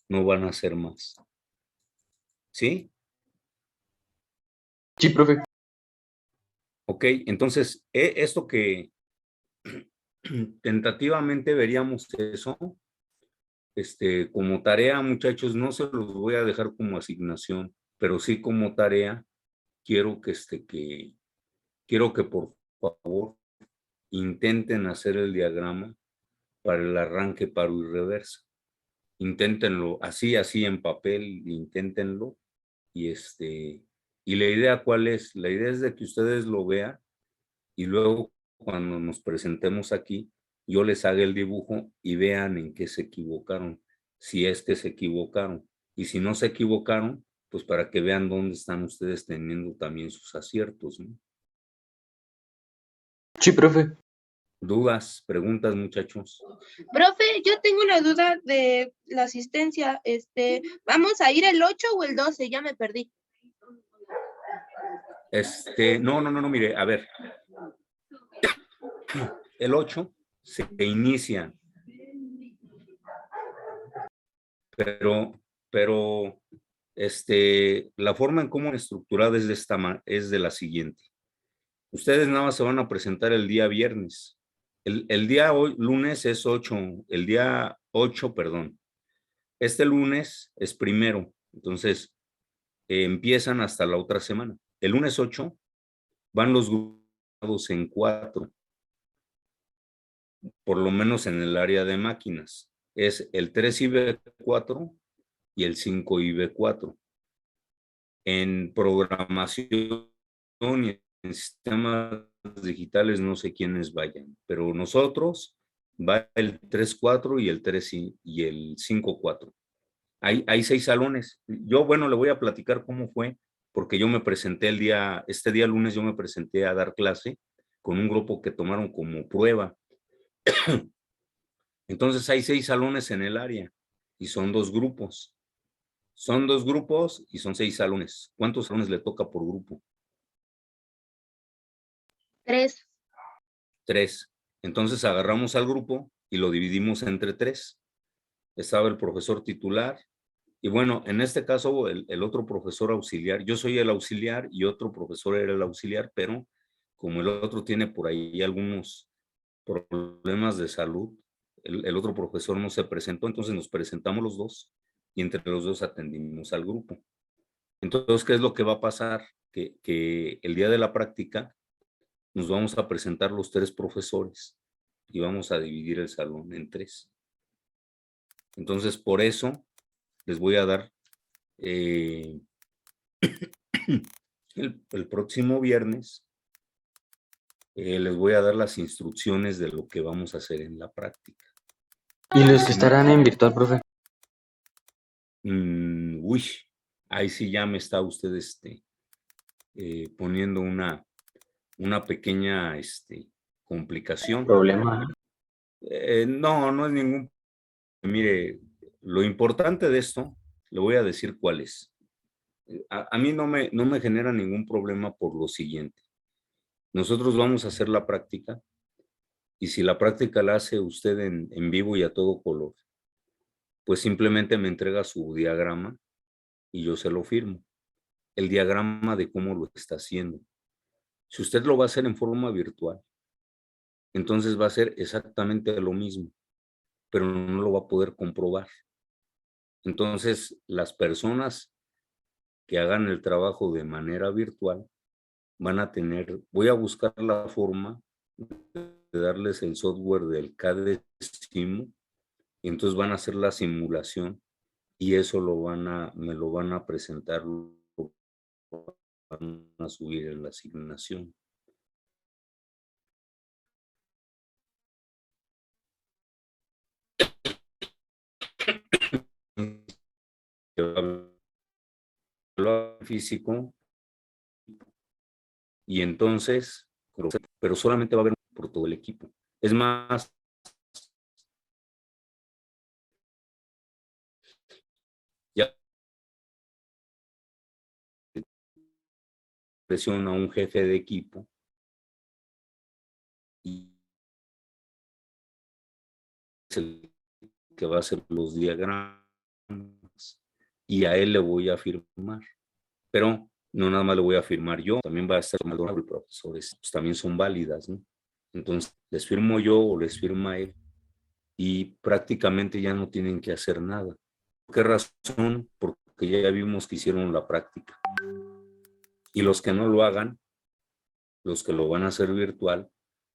No van a hacer más. ¿Sí? Sí, profe. Ok, entonces, esto que tentativamente veríamos eso, como tarea, muchachos, no se los voy a dejar como asignación, pero sí como tarea, quiero quiero que por favor intenten hacer el diagrama para el arranque, paro y reversa. Inténtenlo así en papel, inténtenlo. Y la idea, ¿cuál es? La idea es de que ustedes lo vean y luego cuando nos presentemos aquí, yo les haga el dibujo y vean en qué se equivocaron, si es que se equivocaron. Y si no se equivocaron, pues para que vean dónde están ustedes teniendo también sus aciertos, ¿no? Sí, profe. ¿Dudas, preguntas, muchachos? Profe, yo tengo una duda de la asistencia. ¿Vamos a ir el 8 o el 12? Ya me perdí. No, mire, a ver. El 8 se inicia, pero la forma en cómo es estructurada es de la siguiente. Ustedes nada más se van a presentar el día viernes. El día hoy, lunes es 8, el día 8, perdón. Este lunes es primero, entonces empiezan hasta la otra semana. El lunes 8 van los grupos en 4, por lo menos en el área de máquinas. Es el 3IB4 y el 5IB4. En programación y en sistemas digitales no sé quiénes vayan, pero nosotros va el 3-4 y el 3 y el 5-4. Hay 6 salones. Yo, bueno, le voy a platicar cómo fue, porque yo me presenté este día lunes yo me presenté a dar clase con un grupo que tomaron como prueba. Entonces hay 6 salones en el área y son 2 grupos. Son 2 grupos y son 6 salones. ¿Cuántos salones le toca por grupo? 3. 3. Entonces agarramos al grupo y lo dividimos entre 3. Estaba el profesor titular y bueno, en este caso el otro profesor auxiliar, yo soy el auxiliar y otro profesor era el auxiliar, pero como el otro tiene por ahí algunos problemas de salud, el otro profesor no se presentó, entonces nos presentamos los dos y entre los dos atendimos al grupo. Entonces, ¿qué es lo que va a pasar? Que el día de la práctica nos vamos a presentar los 3 profesores y vamos a dividir el salón en 3. Entonces, por eso les voy a dar el próximo viernes, les voy a dar las instrucciones de lo que vamos a hacer en la práctica. ¿Y los que estarán en virtual, profe? Uy, ahí sí ya me está usted poniendo una pequeña complicación. Problema. No, no es ningún. Mire, lo importante de esto, le voy a decir cuál es. A mí no me genera ningún problema por lo siguiente. Nosotros vamos a hacer la práctica y si la práctica la hace usted en vivo y a todo color, pues simplemente me entrega su diagrama y yo se lo firmo. El diagrama de cómo lo está haciendo. Si usted lo va a hacer en forma virtual, entonces va a ser exactamente lo mismo, pero no lo va a poder comprobar. Entonces, las personas que hagan el trabajo de manera virtual van a tener, voy a buscar la forma de darles el software del CAD-Simo y entonces van a hacer la simulación y eso me lo van a presentar, lo van a subir en la asignación. Físico y entonces, pero solamente va a haber por todo el equipo. Es más, ya presiona a un jefe de equipo y es el que va a hacer los diagramas y a él le voy a firmar, pero no nada más le voy a firmar yo, también va a estar Maldonado y profesores, pues también son válidas, ¿no? Entonces, les firmo yo o les firma él y prácticamente ya no tienen que hacer nada. ¿Por qué razón? Porque ya vimos que hicieron la práctica. Y los que no lo hagan, los que lo van a hacer virtual,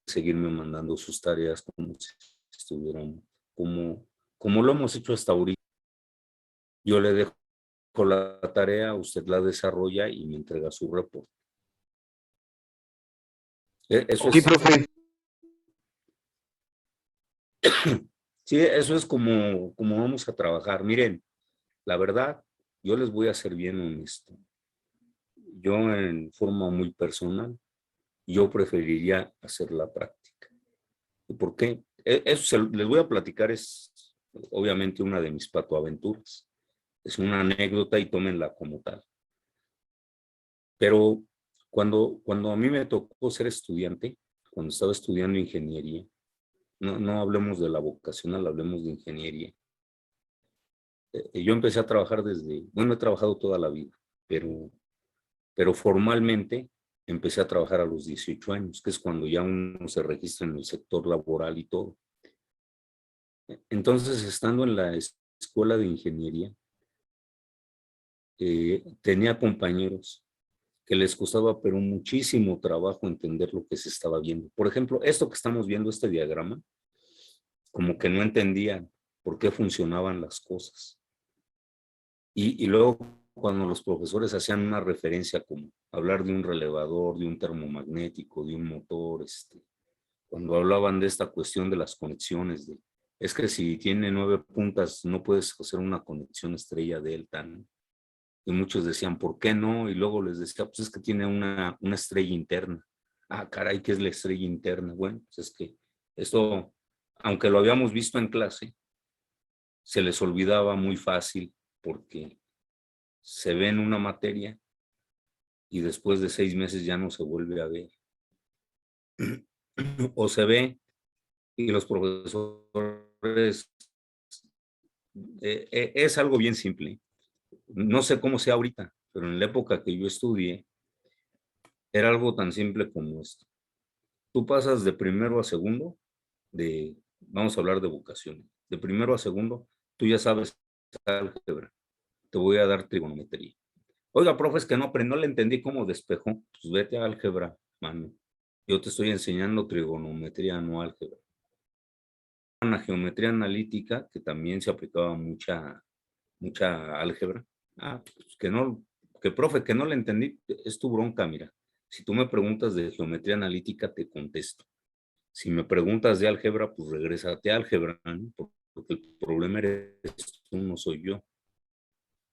seguirme mandando sus tareas como si estuvieran, como lo hemos hecho hasta ahorita. Yo le dejo la tarea, usted la desarrolla y me entrega su reporte. Eso Sí, es, profe. sí, eso es como vamos a trabajar. Miren, la verdad, yo les voy a ser bien honesto. Yo en forma muy personal, yo preferiría hacer la práctica. ¿Y por qué? Eso les voy a platicar, es obviamente una de mis patoaventuras. Es una anécdota y tómenla como tal. Pero cuando a mí me tocó ser estudiante, cuando estaba estudiando ingeniería, no hablemos de la vocacional, hablemos de ingeniería. Yo empecé a trabajar he trabajado toda la vida, pero formalmente empecé a trabajar a los 18 años, que es cuando ya uno se registra en el sector laboral y todo. Entonces, estando en la escuela de ingeniería, tenía compañeros que les costaba pero muchísimo trabajo entender lo que se estaba viendo. Por ejemplo, esto que estamos viendo, este diagrama, como que no entendían por qué funcionaban las cosas. Y luego cuando los profesores hacían una referencia como hablar de un relevador, de un termomagnético, de un motor, cuando hablaban de esta cuestión de las conexiones, es que si tiene 9 puntas no puedes hacer una conexión estrella delta, ¿no? Y muchos decían, ¿por qué no? Y luego les decía, pues es que tiene una estrella interna. Ah, caray, ¿qué es la estrella interna? Bueno, pues es que esto, aunque lo habíamos visto en clase, se les olvidaba muy fácil porque se ve en una materia y después de 6 meses ya no se vuelve a ver. O se ve y los profesores, es algo bien simple. No sé cómo sea ahorita, pero en la época que yo estudié, era algo tan simple como esto. Tú pasas de primero a segundo, vamos a hablar de vocaciones, de primero a segundo, tú ya sabes álgebra, te voy a dar trigonometría. Oiga, profe, es que no le entendí cómo despejó. Pues vete a álgebra, mano. Yo te estoy enseñando trigonometría, no álgebra. Una geometría analítica, que también se aplicaba mucha álgebra. Ah, pues que profe, que no le entendí, es tu bronca, mira. Si tú me preguntas de geometría analítica, te contesto. Si me preguntas de álgebra, pues regrésate a álgebra, ¿no? Porque el problema eres tú, no soy yo.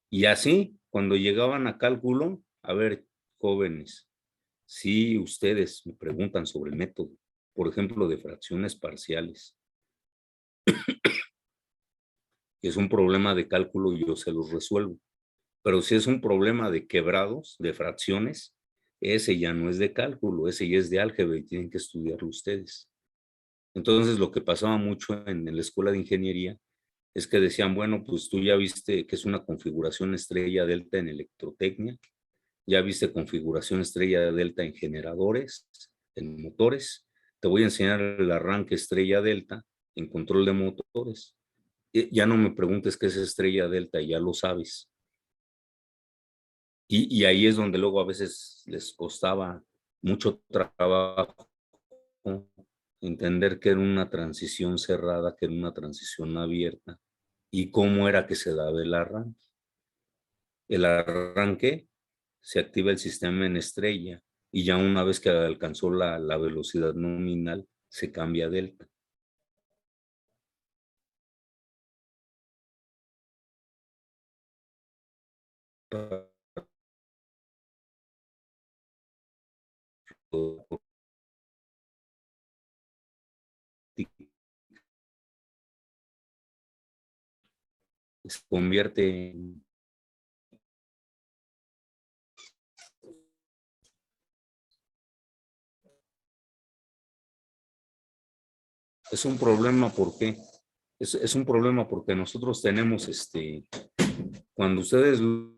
Y así, cuando llegaban a cálculo, a ver, jóvenes, si ustedes me preguntan sobre el método, por ejemplo, de fracciones parciales. Si es un problema de cálculo, yo se los resuelvo. Pero si es un problema de quebrados, de fracciones, ese ya no es de cálculo, ese ya es de álgebra y tienen que estudiarlo ustedes. Entonces, lo que pasaba mucho en la escuela de ingeniería es que decían, bueno, pues tú ya viste que es una configuración estrella delta en electrotecnia, ya viste configuración estrella delta en generadores, en motores, te voy a enseñar el arranque estrella delta en control de motores. Ya no me preguntes qué es estrella delta, ya lo sabes. Y ahí es donde luego a veces les costaba mucho trabajo entender que era una transición cerrada, que era una transición abierta y cómo era que se daba el arranque. El arranque se activa el sistema en estrella y ya una vez que alcanzó la velocidad nominal se cambia a delta. Se convierte en es un problema porque es un problema porque nosotros tenemos cuando ustedes lo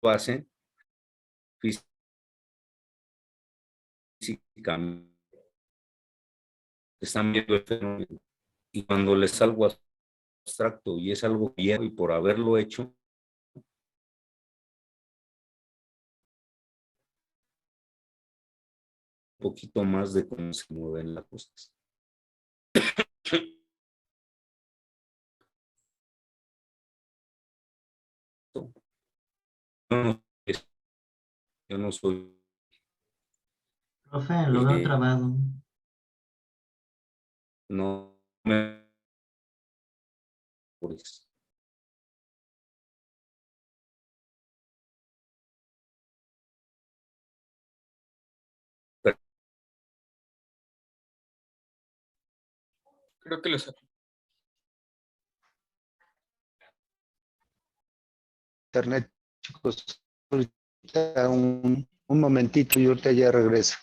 hacen físicamente están viendo el fenómeno y cuando les es algo abstracto y es algo bien y por haberlo hecho un poquito más de cómo se mueven las cosas. Yo no soy Profe, lo veo trabado. no me por eso. Creo que lo saqué. Internet, chicos. Ahorita un momentito y ahorita ya regreso.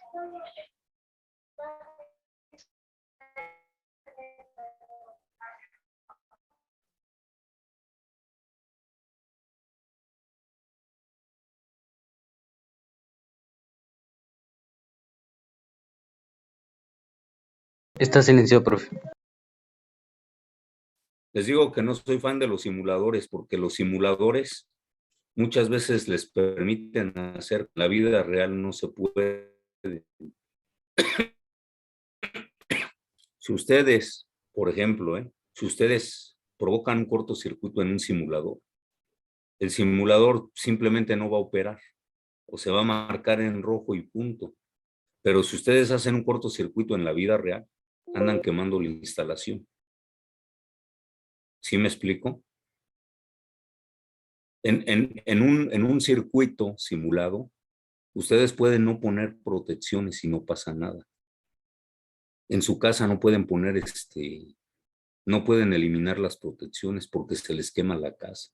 Está silenciado, profe. Les digo que no soy fan de los simuladores porque los simuladores muchas veces les permiten hacer la vida real no se puede. Si ustedes, por ejemplo, si ustedes provocan un cortocircuito en un simulador, el simulador simplemente no va a operar o se va a marcar en rojo y punto. Pero si ustedes hacen un cortocircuito en la vida real, andan quemando la instalación. ¿Sí me explico? En un circuito simulado, ustedes pueden no poner protecciones y no pasa nada. En su casa no pueden poner no pueden eliminar las protecciones porque se les quema la casa.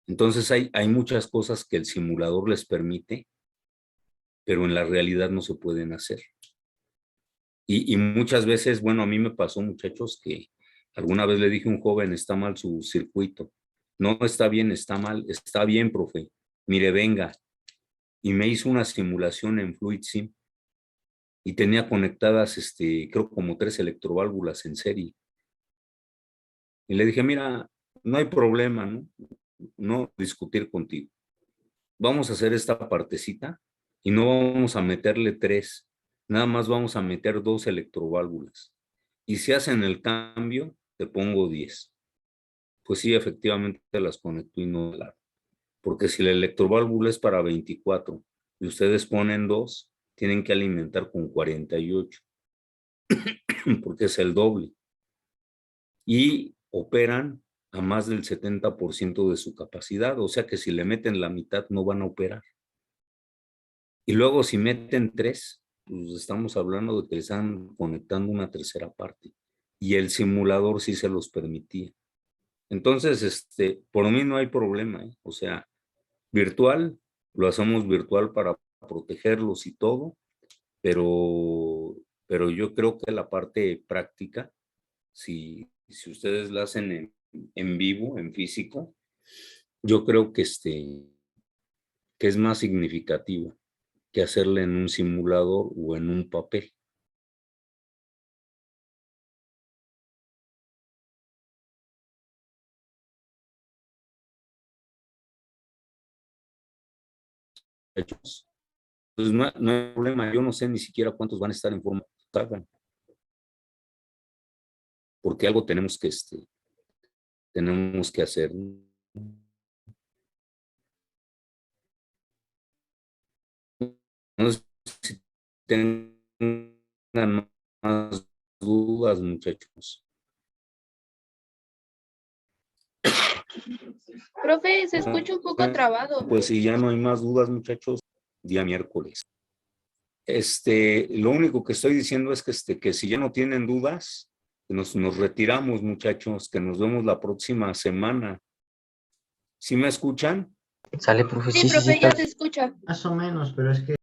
Entonces hay muchas cosas que el simulador les permite, pero en la realidad no se pueden hacer. Y muchas veces, bueno, a mí me pasó, muchachos, que alguna vez le dije a un joven, está mal su circuito. No está bien, está mal, está bien, profe. Mire, venga. Y me hizo una simulación en FluidSim y tenía conectadas, creo como 3 electroválvulas en serie. Y le dije, mira, no hay problema, ¿no? No discutir contigo. Vamos a hacer esta partecita y no vamos a meterle 3, nada más vamos a meter 2 electroválvulas. Y si hacen el cambio, te pongo 10. Pues sí, efectivamente las conectó y no la. Porque si la electroválvula es para 24 y ustedes ponen 2, tienen que alimentar con 48, porque es el doble. Y operan a más del 70% de su capacidad, o sea que si le meten la mitad no van a operar. Y luego si meten 3, pues estamos hablando de que están conectando una tercera parte. Y el simulador sí se los permitía. Entonces, por mí no hay problema, ¿eh? O sea, virtual, lo hacemos virtual para protegerlos y todo, pero yo creo que la parte práctica, si ustedes la hacen en vivo, en físico, yo creo que, que es más significativo que hacerla en un simulador o en un papel. Pues no hay problema, yo no sé ni siquiera cuántos van a estar en forma total, porque algo tenemos que hacer. No sé si tengan más dudas, muchachos. Profe, se escucha un poco trabado. Pues si ya no hay más dudas, muchachos, día miércoles. Lo único que estoy diciendo es que si ya no tienen dudas, nos retiramos, muchachos, que nos vemos la próxima semana. ¿Sí me escuchan? Sale, profe, Sí, sí, profe, ya está se escucha. Más o menos, pero es que